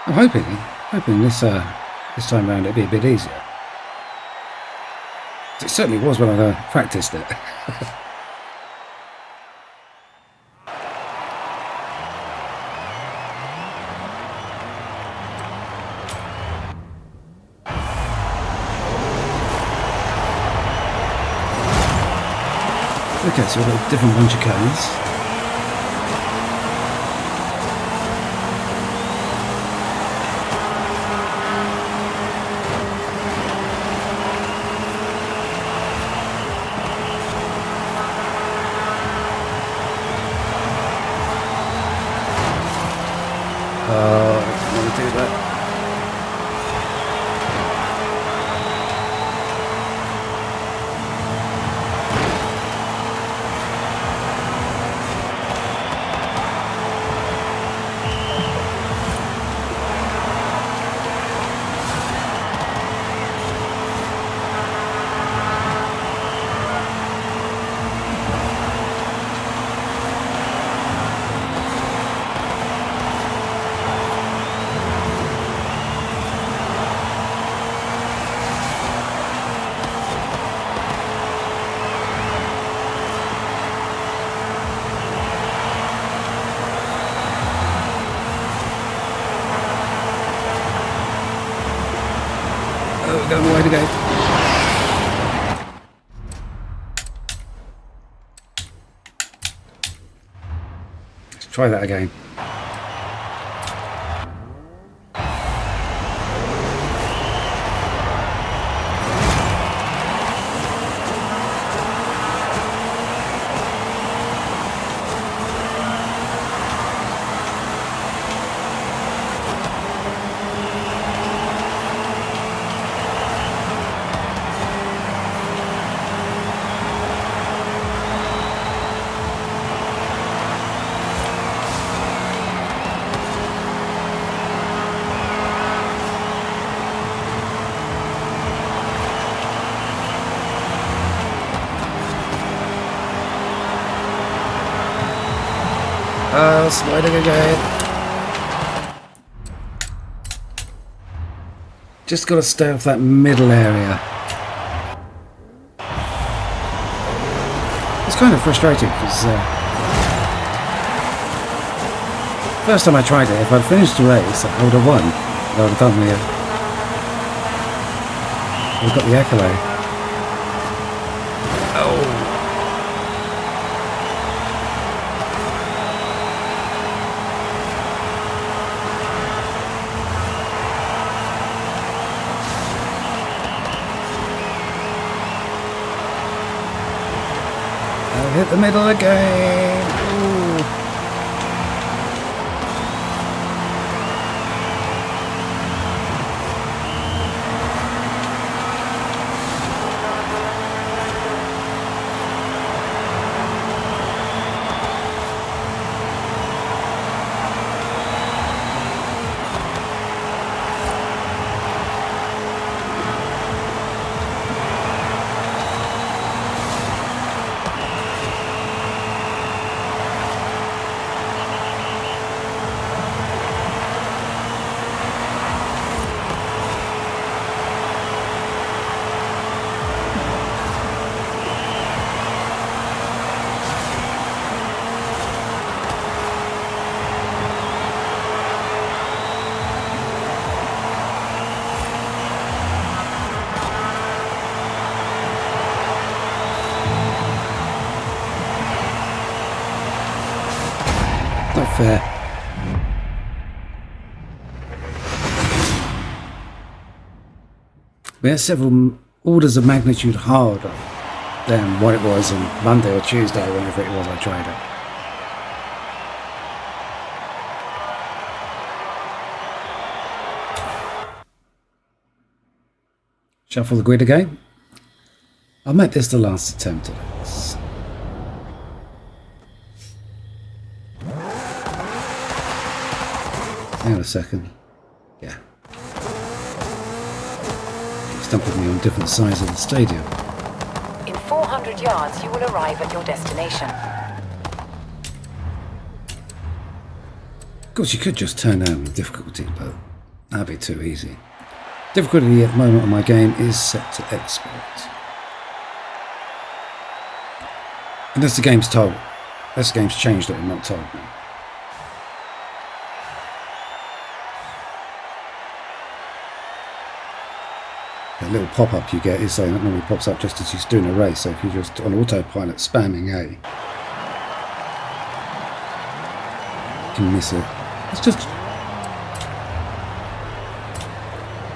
A: I'm hoping this time round it'll be a bit easier. It certainly was when I practiced it. Okay, so we've got a different bunch of cones. I don't want to do that. Oh, we're going away to go. Let's try that again. Sliding again. Just got to stay off that middle area. It's kind of frustrating because first time I tried it, if I'd finished the race, I would have won. I would have done the. I would have got the accolade. Oh. Hit the middle again. Ooh. Not fair. We're several orders of magnitude harder than what it was on Monday or Tuesday, whenever it was I tried it. Shuffle the grid again. I'll make this the last attempt at this. Hang on a second. Yeah. It's dumping me on different sides of the stadium.
B: In 400 yards, you will arrive at your destination.
A: Of course, you could just turn down the difficulty, but That'd be too easy. Difficulty at the moment on my game is set to expert. Unless the game's told. Unless the game's changed it and not told me. The little pop-up you get is saying that normally pops up just as you're doing a race. So if you're just on autopilot spamming A, you can miss it. It's just...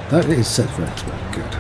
A: That is set for expert. Good.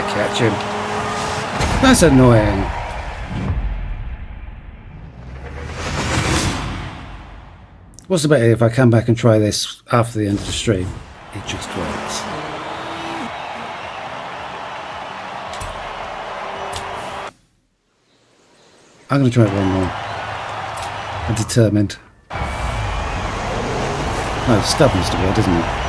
A: Catch him. That's annoying. What's the better if I come back and try this after the end of the stream? It just works. I'm going to try it one more. I'm determined. No, stubborn's the word, isn't it?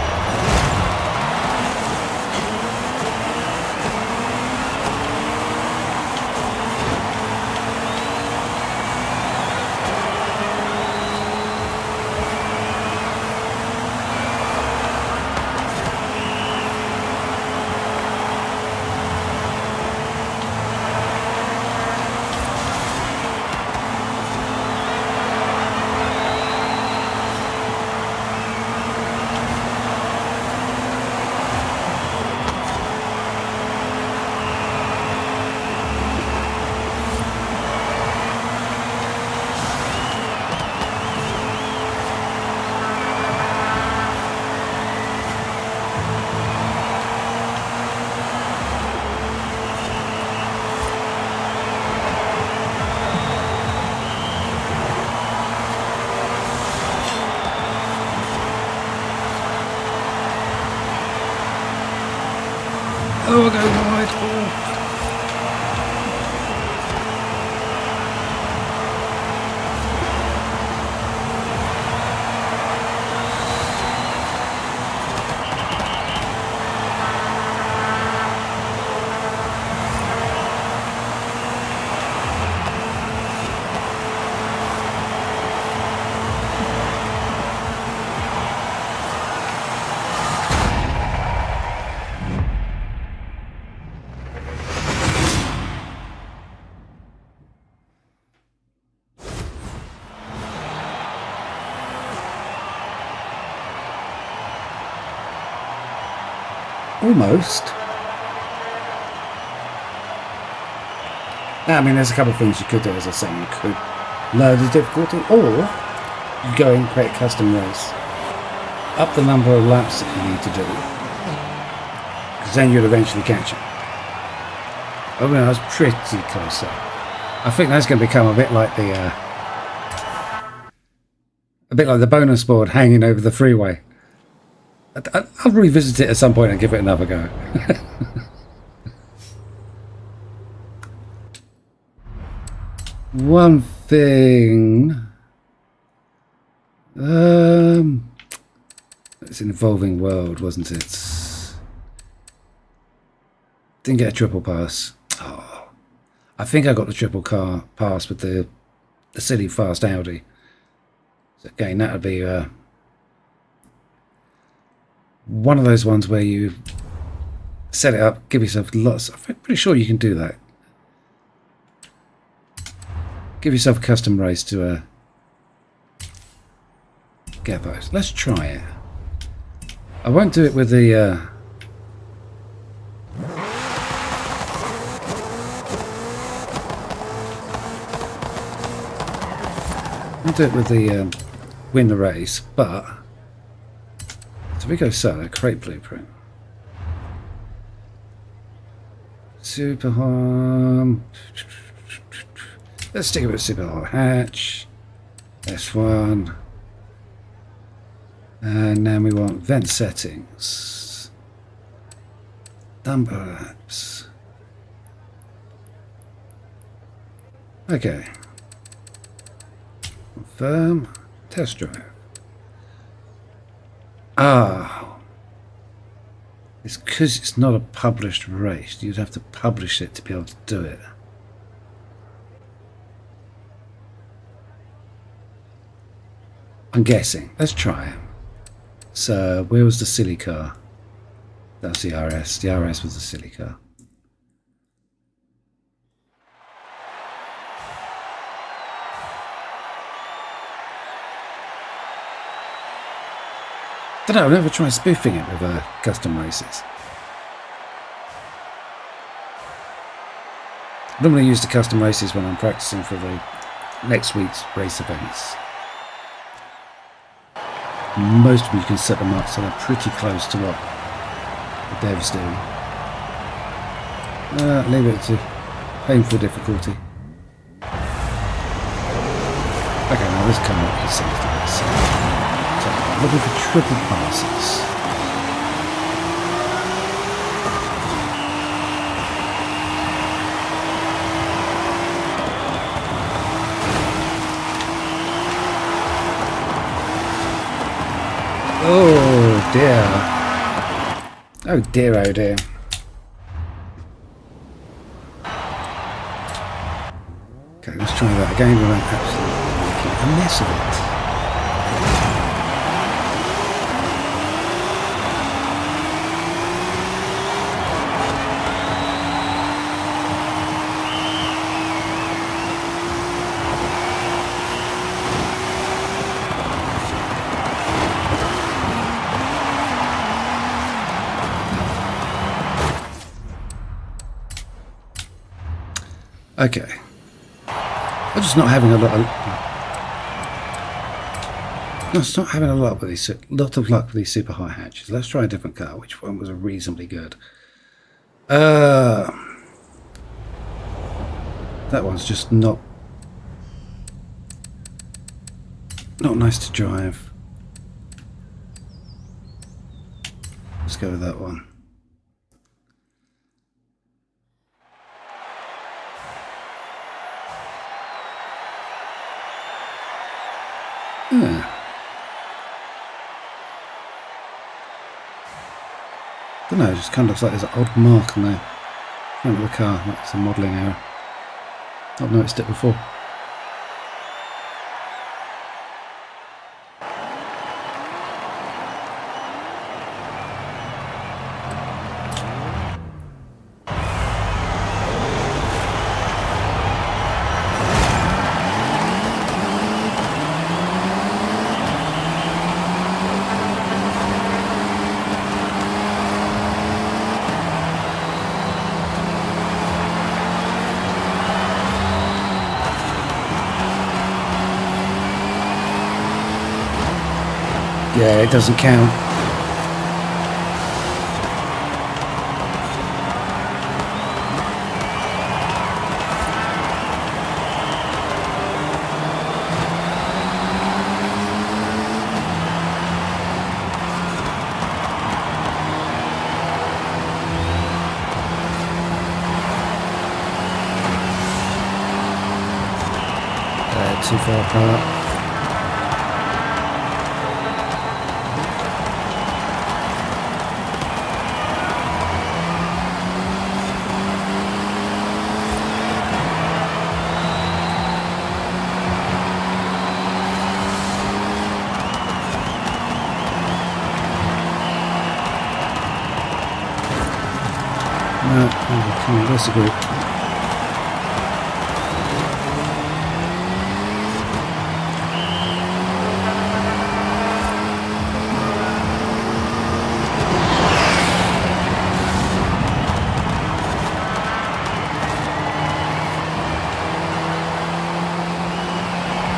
A: Oh, we're going wide. Oh. Almost. I mean, there's a couple of things you could do, as I say. You could lower the difficulty, or you go and create a custom race. Up the number of laps that you need to do. Because then you'll eventually catch it. I mean, I was pretty close there. I think that's going to become a bit like the bonus board hanging over the freeway. I'll revisit it at some point and give it another go. thing. It's an evolving world, wasn't it? Didn't get a triple pass. Oh, I think I got the triple car pass with the silly fast Audi. So again, that would be one of those ones where you set it up, give yourself lots. I'm pretty sure you can do that. Give yourself a custom race to get those. Let's try it. I won't do it with the win the race, but so we go solo, create blueprint. Super hard. Let's stick it with super hard hatch. S1. And now we want vent settings. Number apps. Okay. Confirm. Test drive. Ah. It's because it's not a published race. You'd have to publish it to be able to do it. I'm guessing. Let's try it. So, where was the silly car? That's the RS. The RS was the silly car. Don't know, I've never tried spoofing it with custom races. I normally use the custom races when I'm practicing for the next week's race events. Most of them you can set them up so they're pretty close to what the devs do. Leave it to painful difficulty. Okay, now this come up seems to be the same. So, looking for triple passes. Oh dear. Oh dear, oh dear. Okay, let's try that again without absolutely making a mess of it. Okay. I'm just not having a lot with these, lot of luck with these super high hatches. Let's try a different car. Which one was reasonably good? That one's just not nice to drive. Let's go with that one. Yeah. Don't know, it just kind of looks like there's an odd mark on the front of the car, like it's a modelling error. I've noticed it before. Yeah, it doesn't count. too far apart. No, come on, where's the group?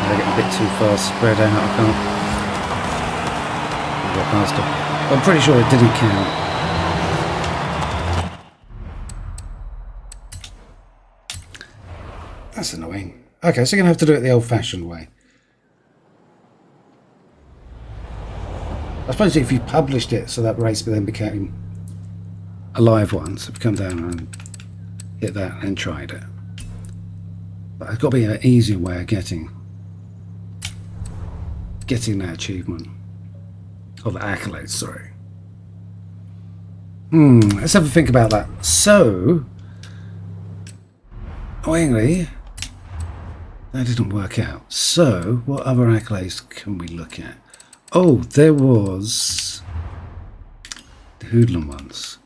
A: They're getting a bit too far spread out, I can't go past them. I'm pretty sure it didn't count. That's annoying. Okay, so you're going to have to do it the old-fashioned way. I suppose if you published it so that race then became a live one, so if you come down and hit that and tried it. But it's got to be an easier way of getting that achievement. Or the accolades, sorry. Let's have a think about that. So, annoyingly, that didn't work out. So, what other accolades can we look at? Oh, there was the hoodlum ones.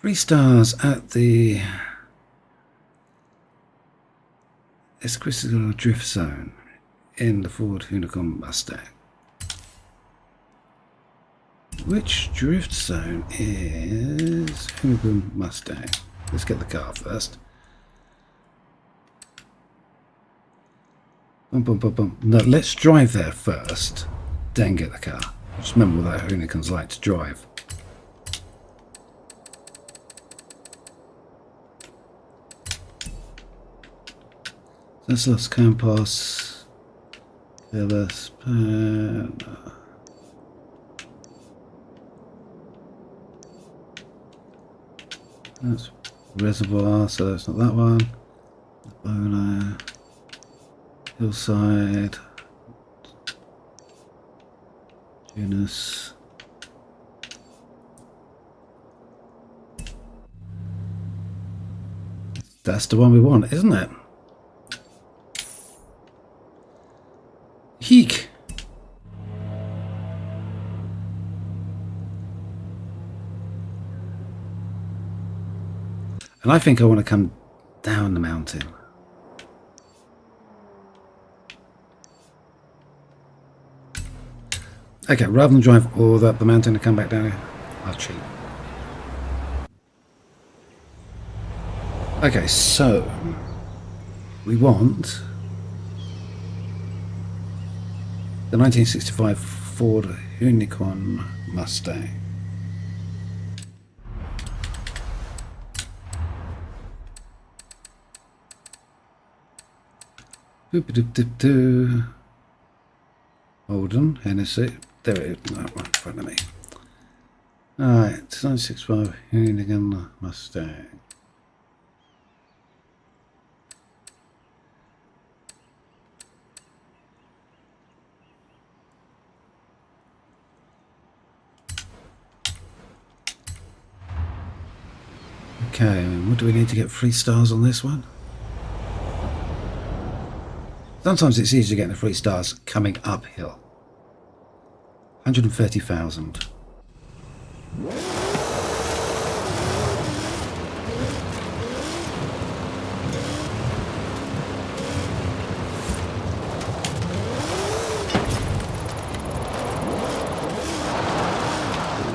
A: 3 stars at the critical drift zone in the Ford Unicorn Mustang. Which drift zone is Unicorn Mustang? Let's get the car first. Bum, bum, bum, bum. No, let's drive there first, then get the car. Just remember what that Unicorn's like to drive. That's Los Campos. That's Reservoir, so that's not that one. Bono. Hillside. Tunis. That's the one we want, isn't it? Heek. And I think I want to come down the mountain. Okay, rather than drive all up the mountain and come back down here, I'll cheat. Okay, so we want the 1965 Ford Unicorn Mustang. Hold on, Hennessy. There it is. No, right in front of me. Alright, 965 Unicorn Mustang. Okay, what do we need to get 3 stars on this one? Sometimes it's easier getting the 3 stars coming uphill. 130,000.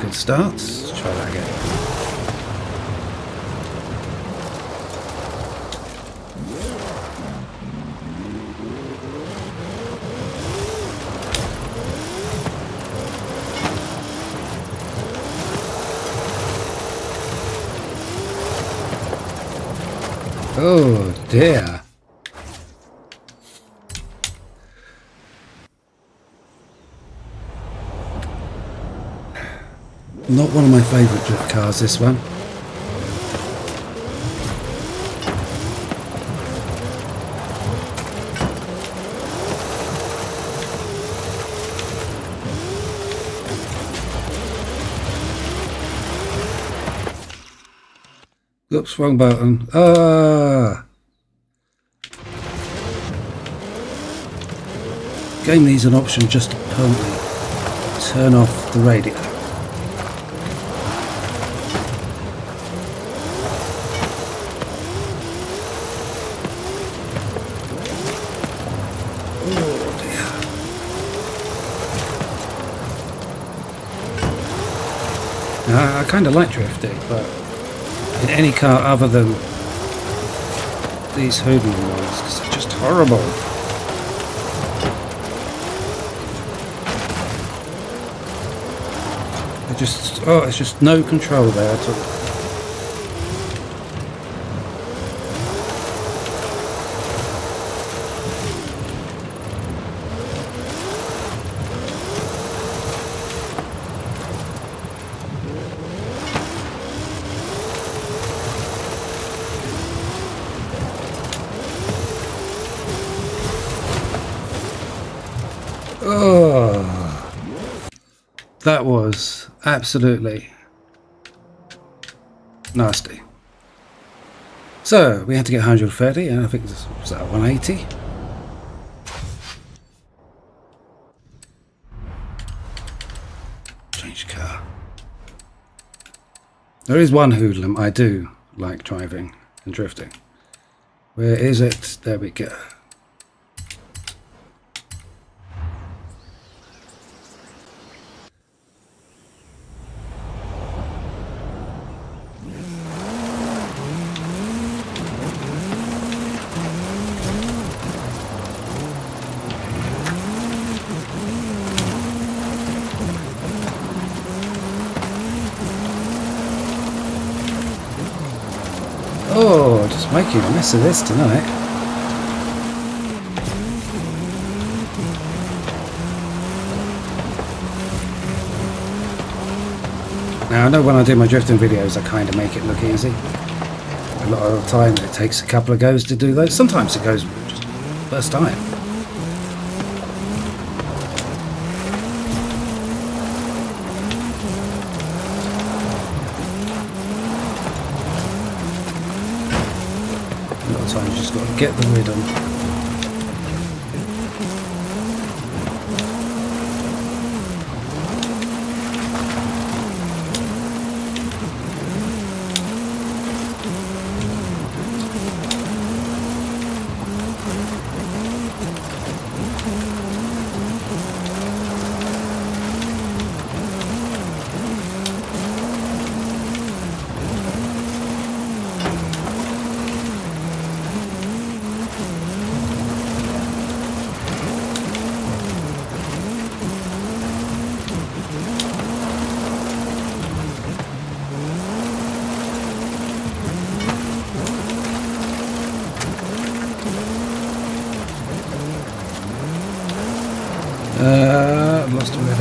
A: Good start. Let's try that again. Oh dear. Not one of my favourite drift cars, this one. Oops, wrong button. Ah! Game needs an option just to permanently turn off the radio. Oh dear. Now, I kind of like drifting, but in any car other than these hoodlum ones, because they're just horrible. It's just no control there at all. Oh, that was absolutely nasty. So we had to get 130, and I think this was at 180. Change car. There is one hoodlum I do like driving and drifting. Where is it? There we go. Oh, just making a mess of this tonight. Now I know when I do my drifting videos I kind of make it look easy. A lot of the time it takes a couple of goes to do those. Sometimes it goes just first time. A lot of times you just got to get the rhythm.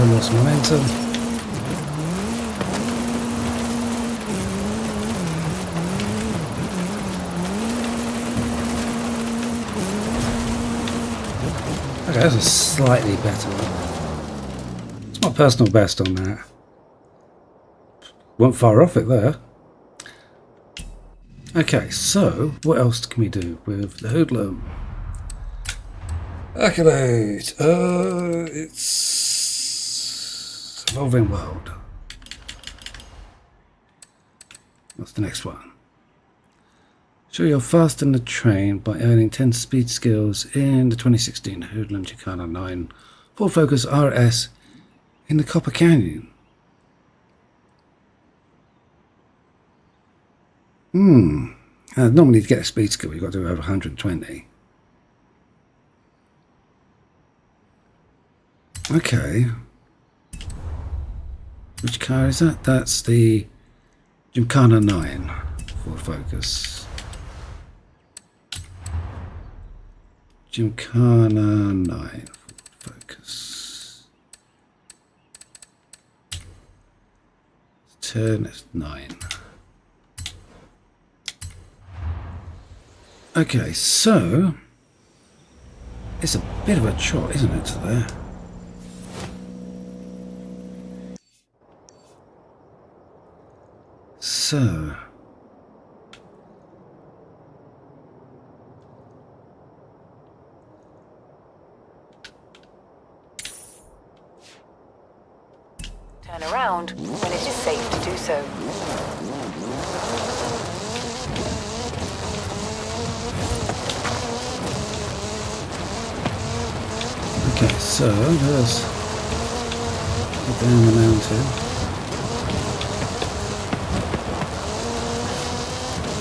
A: Lost momentum. Okay, that's a slightly better one. It's my personal best on that. Wasn't far off it there. Okay, so what else can we do with the hoodlum? Accolade. It's Evolving World. What's the next one? Show you're fast in the train by earning 10 speed skills in the 2016 Hoodlum Chicana 9 Ford Focus RS in the Copper Canyon. Normally to get a speed skill you've got to do over 120. Okay. Which car is that? That's the Gymkhana 9 Ford Focus. Gymkhana 9 Ford Focus. Turn is 9. Okay, so it's a bit of a trot, isn't it, there? So Okay, so let's go down the mountain.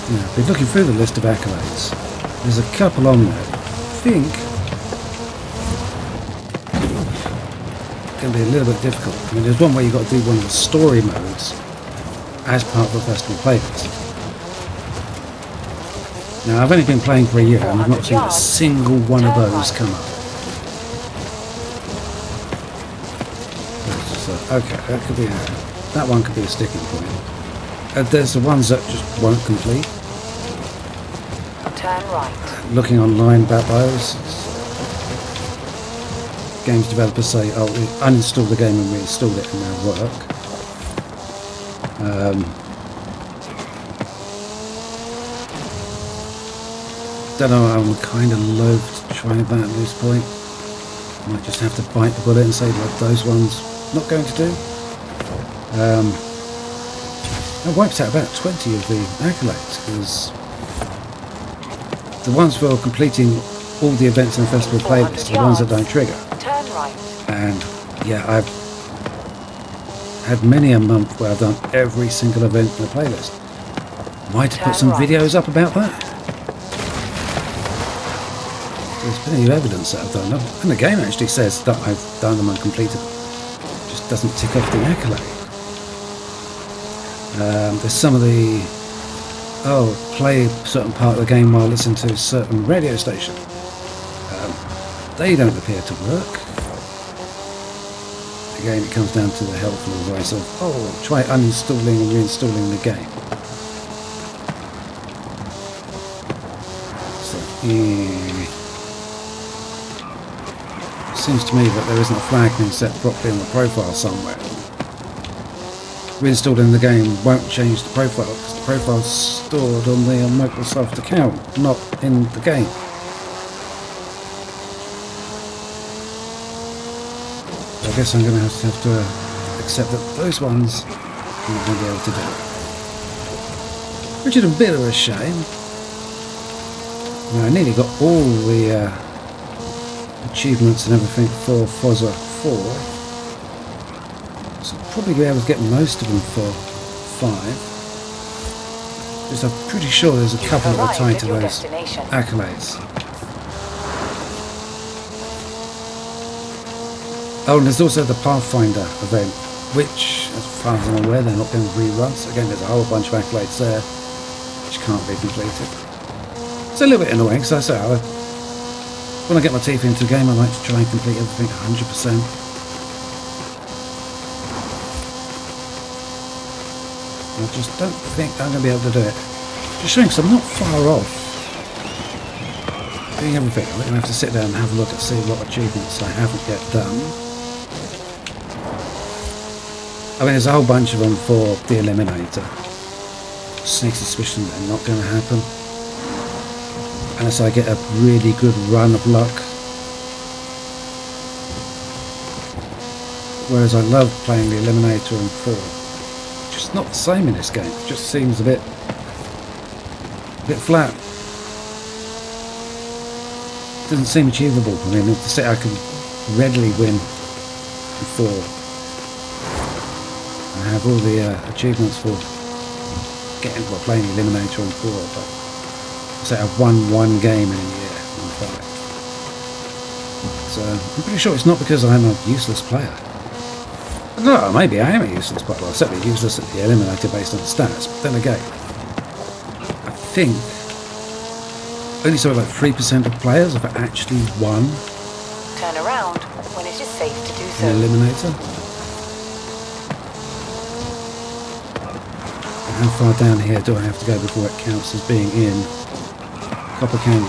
A: Yeah, I've been looking through the list of accolades. There's a couple on there. I think it's going to be a little bit difficult. I mean, there's one where you've got to do one of the story modes as part of the festival playlist. Now, I've only been playing for a year and I've not seen a single one of those come up. Okay, that one could be a sticking point. There's the ones that just won't complete.
B: Turn right.
A: Looking online about those, games developers say, "Oh, we uninstalled the game and reinstalled it and now work." Don't know. I'm kind of loath to try that at this point. Might just have to bite the bullet and say that those ones not going to do. That wipes out about 20 of the accolades because the ones for completing all the events in the festival playlist are the ones that don't trigger.
B: Turn right.
A: And yeah, I've had many a month where I've done every single event in the playlist. Might have put some videos up about that. There's plenty of evidence that I've done them. And the game actually says that I've done them and completed them. It just doesn't tick off the accolade. There's some of the play a certain part of the game while listening to a certain radio station. They don't appear to work. Again, it comes down to the helpful advice of, try uninstalling and reinstalling the game. So, seems to me that there isn't a flag being set properly on the profile somewhere. Reinstalling the game won't change the profile because the profile's stored on the Microsoft account, not in the game. So I guess I'm going to have to accept that those ones I'm not going to be able to do. Which is a bit of a shame. Now, I nearly got all the achievements and everything for Forza 4. So I'll probably be able to get most of them for 5. Because I'm pretty sure there's a couple that are tied to those accolades. Oh, and there's also the Pathfinder event, which, as far as I'm aware, they're not going to rerun. So again, there's a whole bunch of accolades there, which can't be completed. It's a little bit annoying, because I say, when I get my teeth into the game, I like to try and complete everything 100%. I just don't think I'm going to be able to do it. Just showing, because I'm not far off doing everything. I'm going to have to sit down and have a look and see what achievements I haven't yet done. I mean, there's a whole bunch of them for the Eliminator. Sneaky suspicion they're not going to happen. Unless I get a really good run of luck. Whereas I love playing the Eliminator and 4. Just not the same in this game. It just seems a bit flat. Doesn't seem achievable. I mean, to say I can readily win before I have all the achievements for playing the Eliminator on 4, but say I've won one game in a year on 5. So I'm pretty sure it's not because I'm a useless player. No, maybe I am a useless player. Well, certainly useless at the Eliminator based on the stats. But then again, I think only sort of like 3% of players have actually won.
B: Turn around when it is safe to do so.
A: An Eliminator. And how far down here do I have to go before it counts as being in Copper Canyon?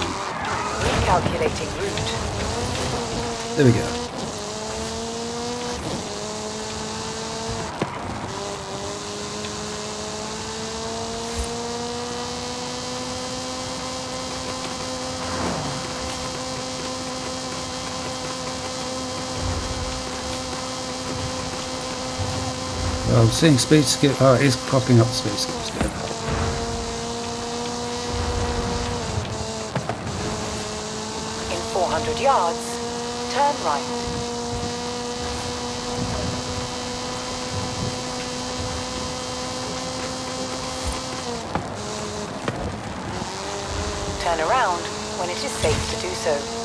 B: Recalculating route.
A: There we go. I'm seeing speed skip. Oh, it is clocking up the speed skips. Good.
B: In 400 yards, turn right. Turn around when it is safe to do so.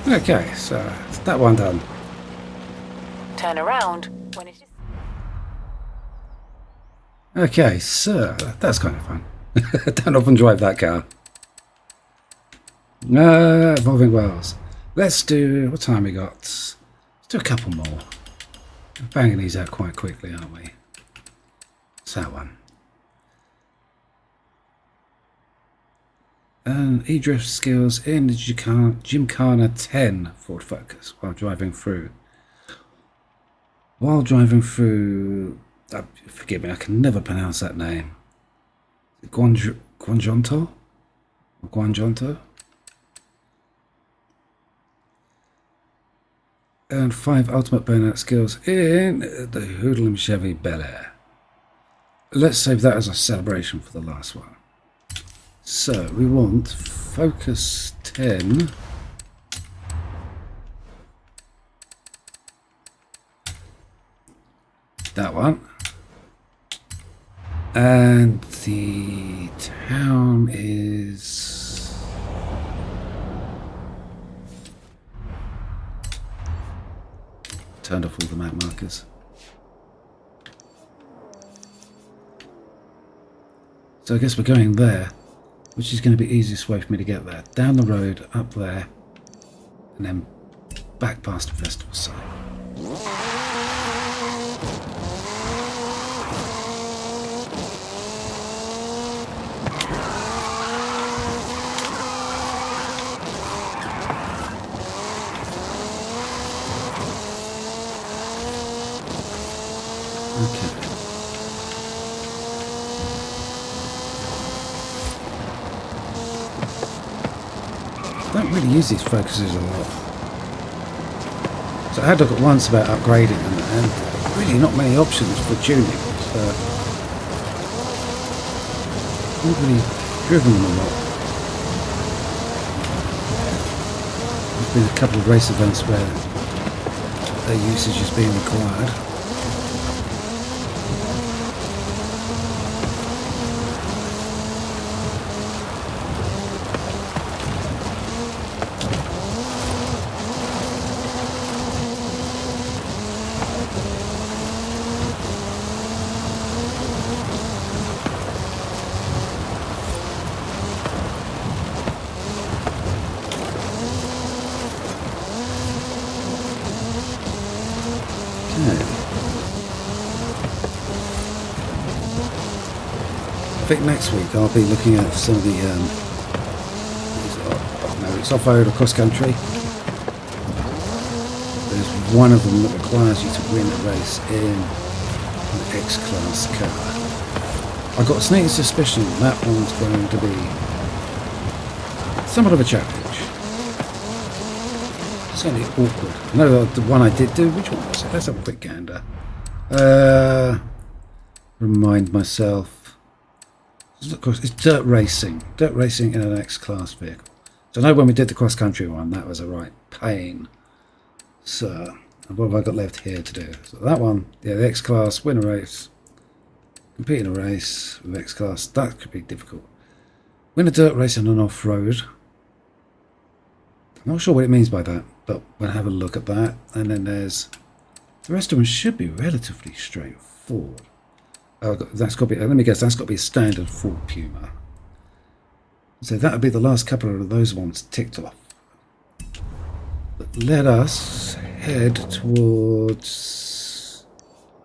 A: Okay, so it's that one done.
B: Turn around when it is...
A: Okay, so that's kind of fun. Don't often drive that car. Evolving wells. Let's do, what time we got? Let's do a couple more. We're banging these out quite quickly, aren't we? It's that one. E-drift skills in the Gymkhana 10 Ford Focus while driving through. Forgive me, I can never pronounce that name. Guanjonto? Or Guanjonto? And 5 ultimate burnout skills in the Hoodlum Chevy Bel Air. Let's save that as a celebration for the last one. So we want Focus 10. That one. And the town is... Turned off all the map markers. So I guess we're going there, which is going to be the easiest way for me to get there. Down the road, up there, and then back past the festival site. Okay. Don't really use these focuses a lot. So I had a look at once about upgrading them, and really not many options for tuning. So I've really driven them a lot. There's been a couple of race events where their usage is being required. I think next week I'll be looking at some of the it's off-road or cross-country. There's one of them that requires you to win a race in an X-Class car. I've got a sneaking suspicion that one's going to be somewhat of a challenge. Certainly awkward. I know the one I did do, which one was it? Let's have a quick gander. Remind myself. Of course, it's dirt racing in an X-Class vehicle. So I know when we did the cross-country one, that was a right pain. So, what have I got left here to do? So that one, yeah, the X-Class, win a race. Compete in a race with X class. That could be difficult. Win a dirt race on an off-road. I'm not sure what it means by that, but we'll have a look at that. And then there's the rest of them should be relatively straightforward. Oh, that's got to be. Let me guess. That's got to be a standard Ford Puma. So that would be the last couple of those ones ticked off. But let us head towards.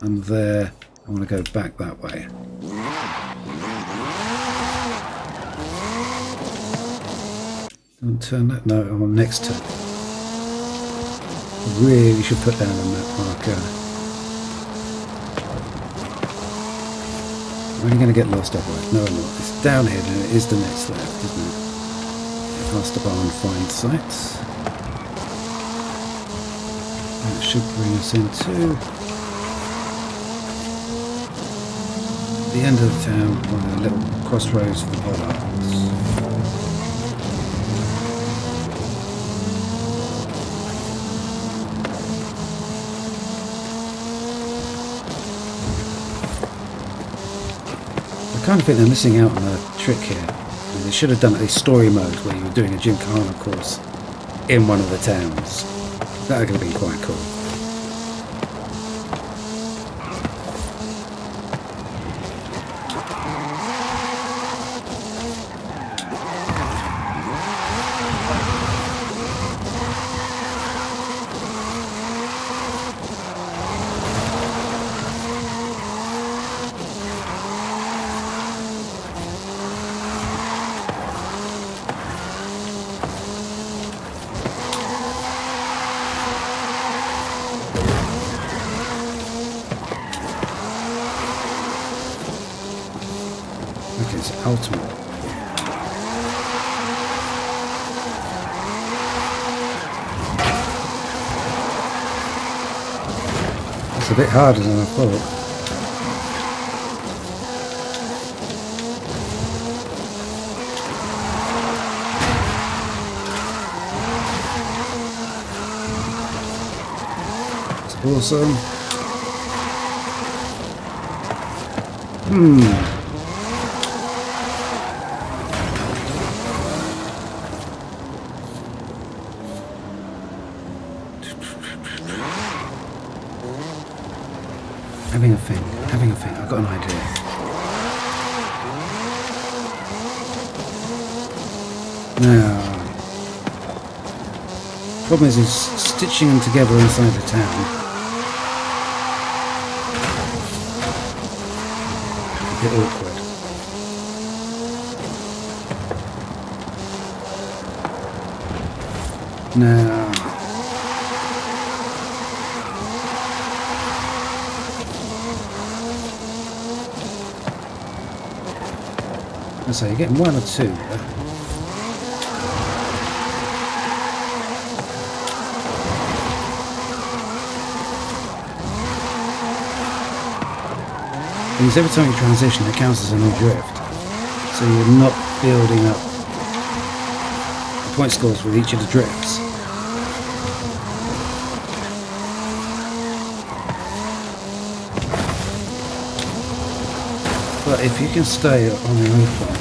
A: I'm there. I want to go back that way. Don't turn that. No, I'm on next turn. Really should put down a map marker. I'm only going to get lost otherwise. No, I'm not. It's down here, then it is the next left, isn't it? Past the bar and find sites. And it should bring us into the end of the town, on a little crossroads for the bollards. I kind of think they're missing out on a trick here. They should have done a story mode where you were doing a Gymkhana course in one of the towns. That would have been quite cool. Okay, so ultimate. It's a bit harder than I thought. It's awesome. Having a think, I've got an idea. Now, problem is stitching them together inside the town. A bit awkward. Now, so you're getting one or two. Because every time you transition, it counts as a new drift. So you're not building up the point scores with each of the drifts. But if you can stay on the open,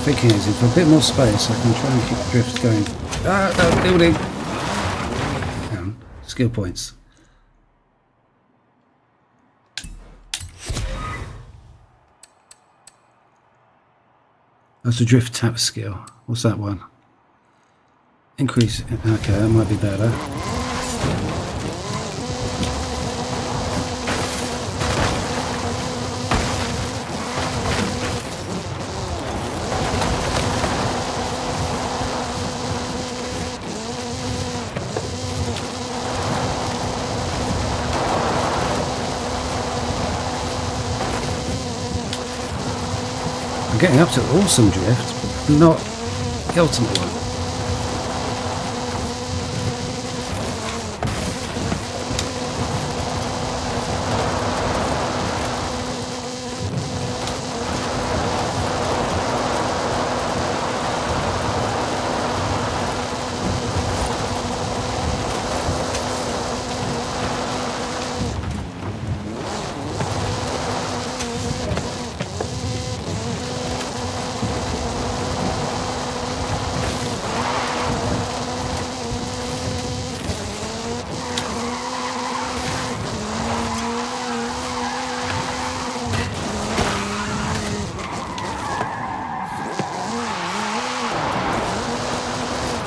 A: thinking is if a bit more space I can try and keep the drift going. Ah, no, building! Hang on. Skill points. That's a drift tap skill. What's that one? Increase. Okay, that might be better. I'm getting up to awesome drift, but not the ultimate one.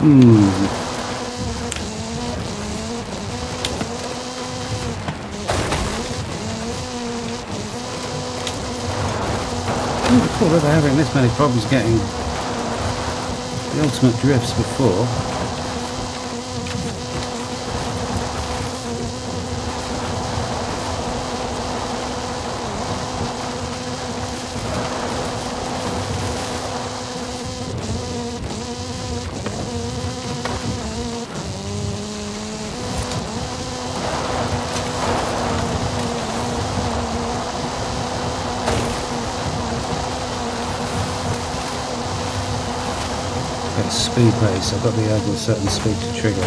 A: I don't recall ever having this many problems getting the ultimate drifts before. Speed base, I've got to be over a certain speed to trigger it. I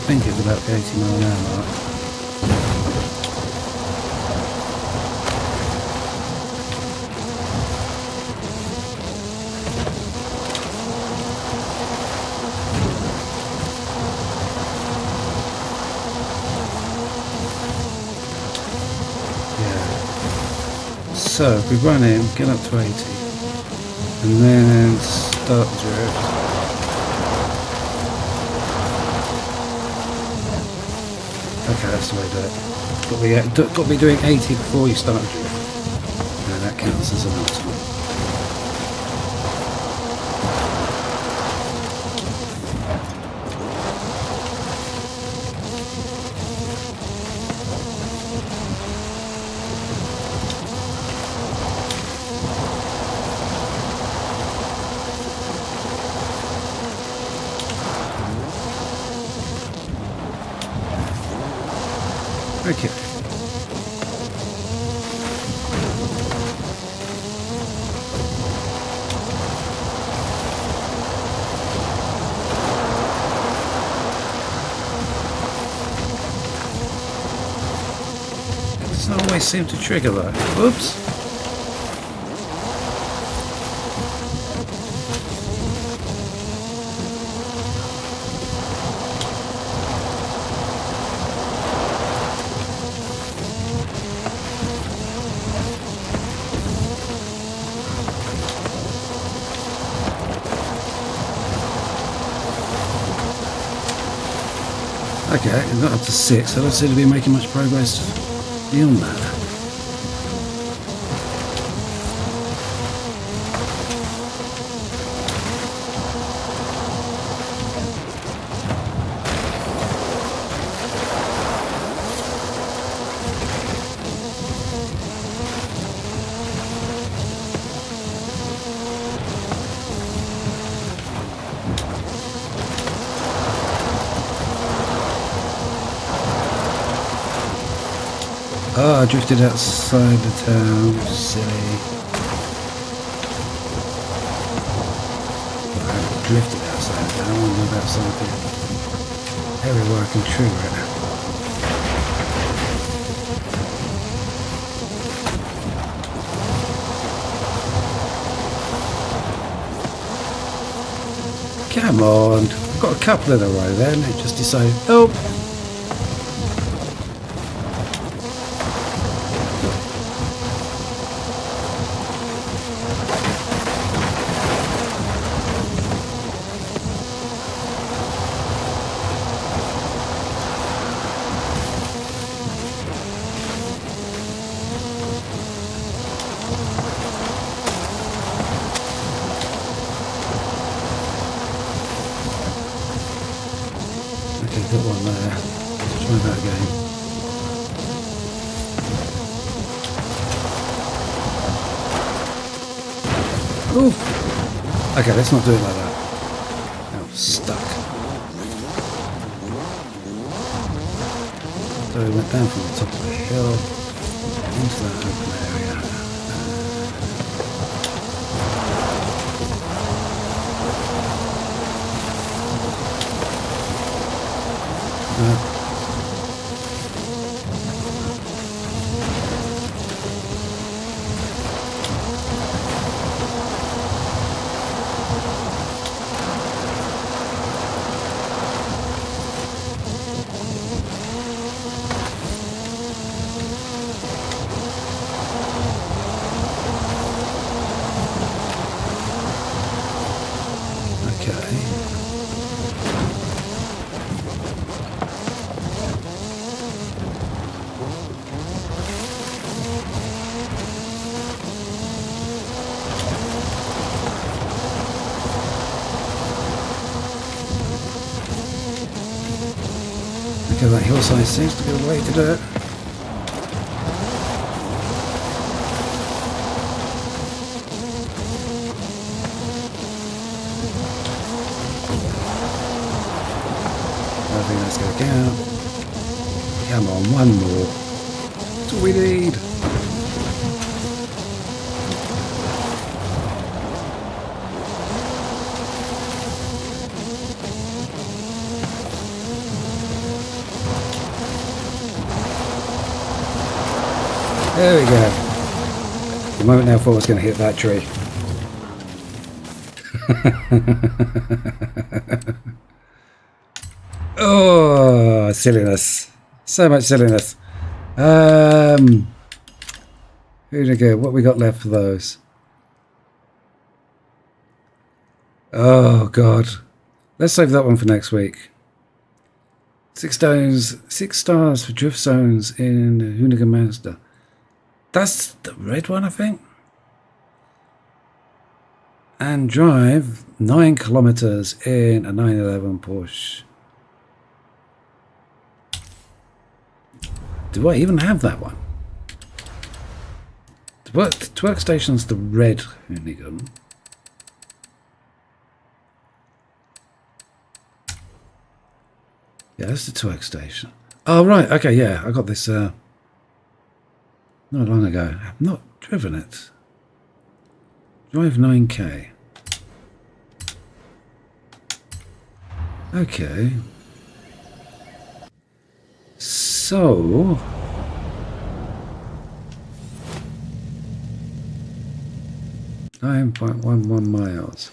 A: think it's about the 80 mile an hour mark. So if we run in, get up to 80, and then start the drift. Okay, that's the way to do it. Got to be doing 80 before you start the drift. And that counts as an ultimate. Okay. It doesn't always seem to trigger that. Oops. Okay, I got up to 6. I don't seem to be making much progress beyond that. Oh, I drifted outside the town. Silly. I haven't drifted outside the town. I want to live outside the area where I can trigger it. Come on. I've got a couple in a row there and it just decided, oh. there. Let's try that again. Ooh. Okay, let's not do it like that. Now stuck. So we went down from the top of the hill into that open area. Okay, that hillside seems to be the way to do it. I think that's going to count. Come on, one more. That's all we need. There we go. The moment now I thought I was going to hit that tree. Oh, silliness. So much silliness. Who to go? What we got left for those? Oh, God. Let's save that one for next week. 6 stars for drift zones in Hoonigan Mazda. That's the red one, I think. And drive 9 kilometers in a 911 Porsche. Do I even have that one? The workstation's the red Hoonigan. Yeah, that's the twerk station. Oh, right. Okay, yeah. I got this not long ago. I've not driven it. Drive 9K. Okay. So... .11 miles.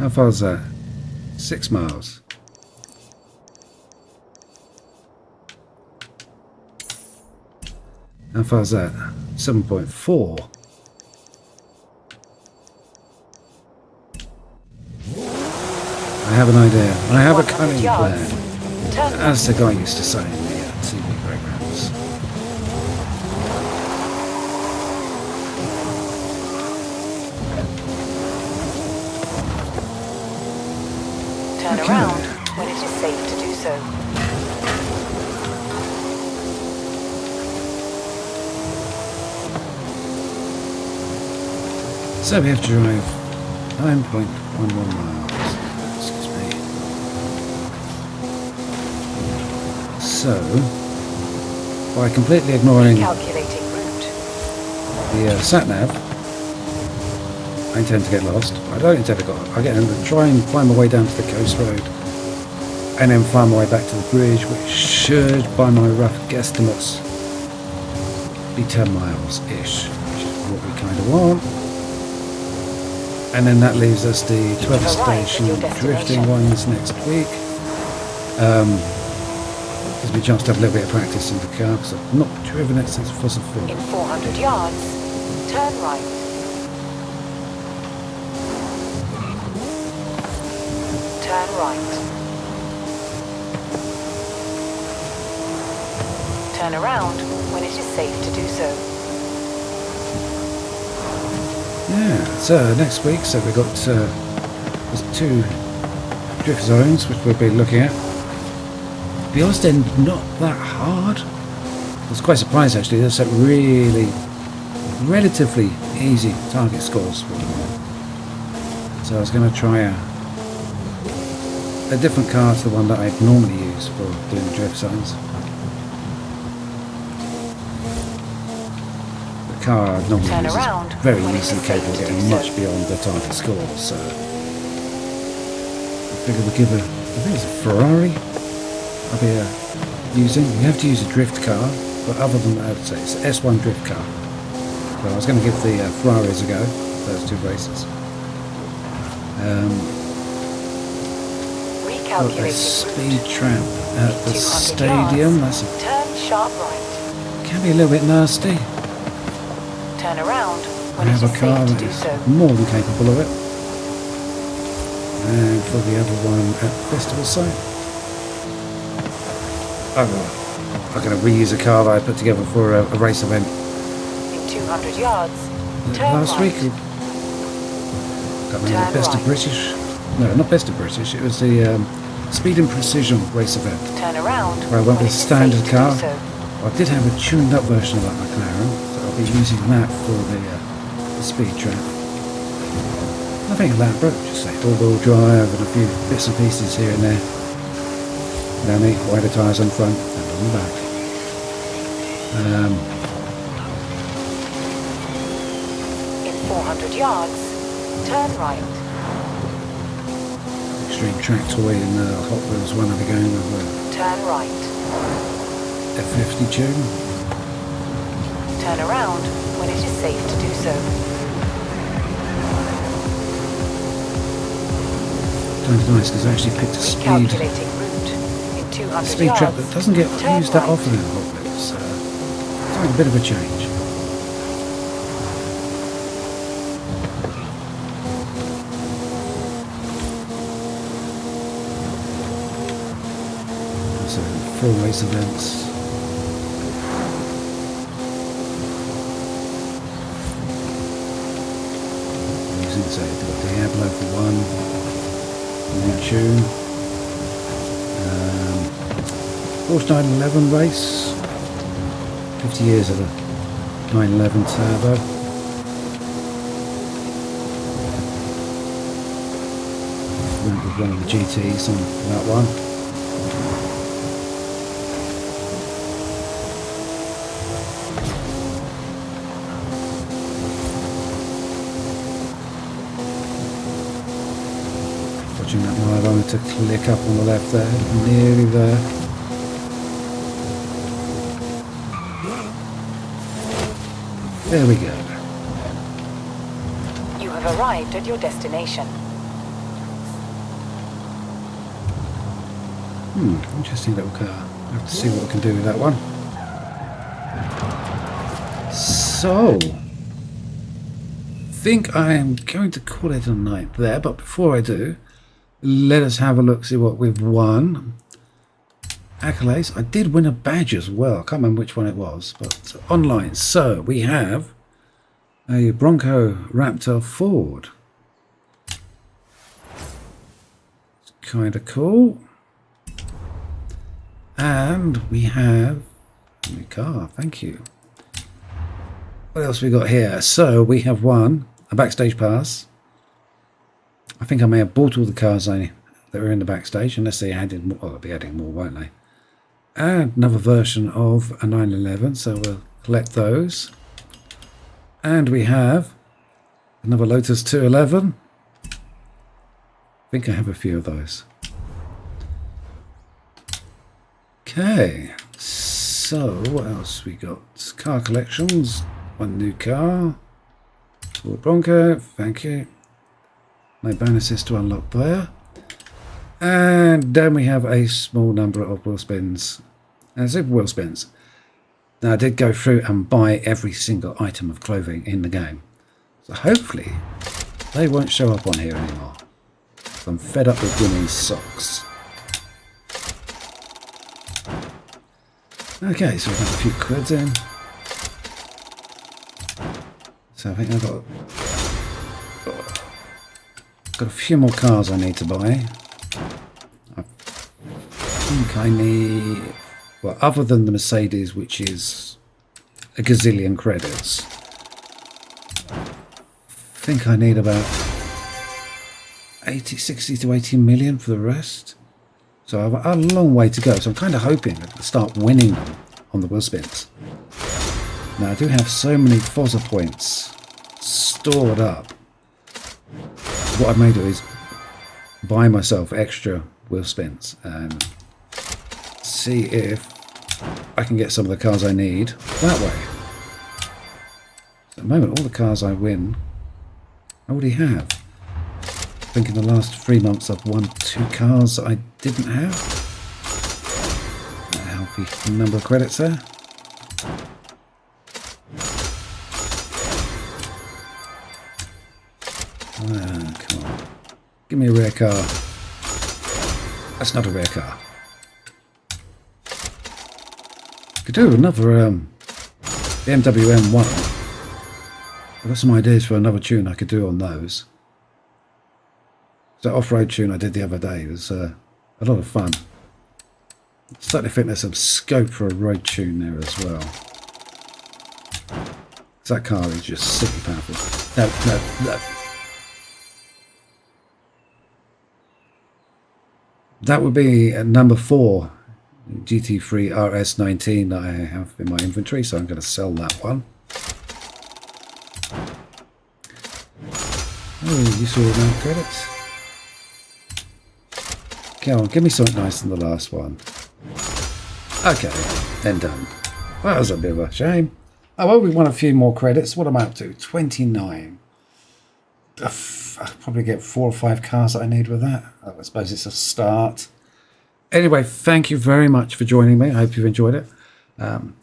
A: How far is that? 6 miles. How far is that? 7.4. I have an idea. I have a cunning plan. As the guy used to say in the TV programs.
B: Turn around when it is safe to do so.
A: So we have to drive 9.11 miles. Excuse me. So, by completely ignoring
B: Calculating route.
A: the sat-nav, I intend to get lost. I don't intend to go. I try and find my way down to the coast road, and then find my way back to the bridge, which should, by my rough guesstimates, be 10 miles-ish, which is what we kind of want. And then that leaves us the 12 station drifting ones next week. Gives me a chance to have a little bit of practice in the car, because I've not driven it since Forza 4.
B: In 400 yards, turn right. Turn right. Turn around when it is safe to do so.
A: Yeah, so next week, so we've got There's 2 drift zones which we'll be looking at. The Austin not that hard. I was quite surprised actually. There's some really relatively easy target scores for them. So I was going to try a different car to the one that I normally use for doing the drift zones. The car I normally use is very easily capable of getting much beyond the target score. So I figured we'll give I think it's a Ferrari I'll be using. You have to use a drift car, but other than that, I'd say it's an S1 drift car. So I was going to give the Ferraris a go, those 2 races. Got a speed trap at the stadium. That's
B: turn sharp right.
A: Can be a little bit nasty.
B: Turn around
A: I
B: when it
A: have
B: is
A: a car
B: safe to
A: that
B: do
A: is
B: so.
A: more than capable of it. And for the other one at the festival site, I'm going to reuse a car that I put together for a race event
B: In 200 yards, turn
A: last
B: right.
A: week. Got the best of British. No, not best of British. It was the Speed and Precision race event.
B: Turn around
A: Where I went
B: when
A: with
B: it is
A: standard
B: safe to
A: car.
B: do so.
A: I did have a tuned up version of that McLaren, so I'll be using that for the speed trap. Nothing elaborate, just say all-wheel drive and a few bits and pieces here and there. No need wider tyres on the front and on the back.
B: In 400 yards, turn right.
A: Extreme track toy in Hot Wheels one I'll be going with
B: Turn right.
A: F50 tune.
B: Turn around when it is safe to do so.
A: Kind of nice because I actually picked a
B: Recalculating route. In 200
A: speed
B: yards,
A: trap that doesn't get
B: turn
A: used that
B: right.
A: often in Hot Wheels. So it's like a bit of a change. So full race events. Using say the Diablo for one, new tune. Porsche 911 race. 50 years of the 911 Turbo. Went with one of the GTs on that one. Watching that myometer click up on the left there, nearly there. There we go.
B: You have arrived at your destination.
A: Interesting little car. I'll have to see what we can do with that one. So, I think I am going to call it a night there, but before I do, let us have a look, see what we've won. Accolades. I did win a badge as well. I can't remember which one it was, but online. So we have a Bronco Raptor Ford. It's kind of cool. And we have a new car. Thank you. What else we got here? So we have won a backstage pass. I think I may have bought all the cars that were in the backstage, unless they added more. Well, they'll be adding more, won't they? And another version of a 911, so we'll collect those. And we have another Lotus 211. I think I have a few of those. Okay, so what else we got? Car collections, one new car. Ford Bronco, thank you. No bonuses to unlock there. And then we have a small number of wheel spins. Super wheel spins. Now I did go through and buy every single item of clothing in the game. So hopefully they won't show up on here anymore. I'm fed up with winning socks. Okay, so we've got a few quids in. So I think I've got got a few more cars I need to buy. I think I need, well, other than the Mercedes, which is a gazillion credits, I think I need about 60 to 80 million for the rest. So I've a long way to go. So I'm kind of hoping to start winning them on the wheel spins. Now I do have so many Forza points stored up. What I may do is buy myself extra wheel spins and see if I can get some of the cars I need that way. At the moment, all the cars I win, I already have. I think in the last 3 months I've won 2 cars that I didn't have. A healthy number of credits there. Ah, come on. Give me a rare car. That's not a rare car. Could do another BMW M1. I've got some ideas for another tune I could do on those. That off-road tune I did the other day was a lot of fun. Starting to think there's some scope for a road tune there as well. That car is just sickly powerful. No. That would be number 4 GT3 RS19 that I have in my inventory, so I'm going to sell that one. Oh, you saw the amount of credits. Come on, give me something nice in the last one. Okay, then done. That was a bit of a shame. Oh, well, we won a few more credits. What am I up to? 29. I'll probably get 4 or 5 cars that I need with that. I suppose it's a start. Anyway, thank you very much for joining me. I hope you've enjoyed it.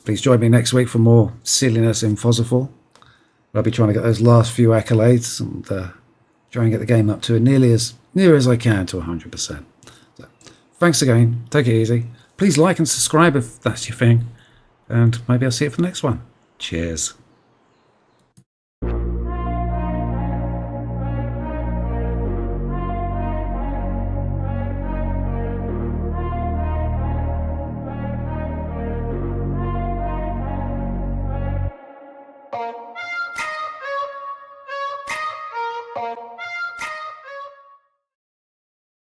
A: Please join me next week for more silliness in Forza 4. I'll be trying to get those last few accolades and try and get the game up to near as I can to 100%. So, thanks again. Take it easy. Please like and subscribe if that's your thing. And maybe I'll see you for the next one. Cheers.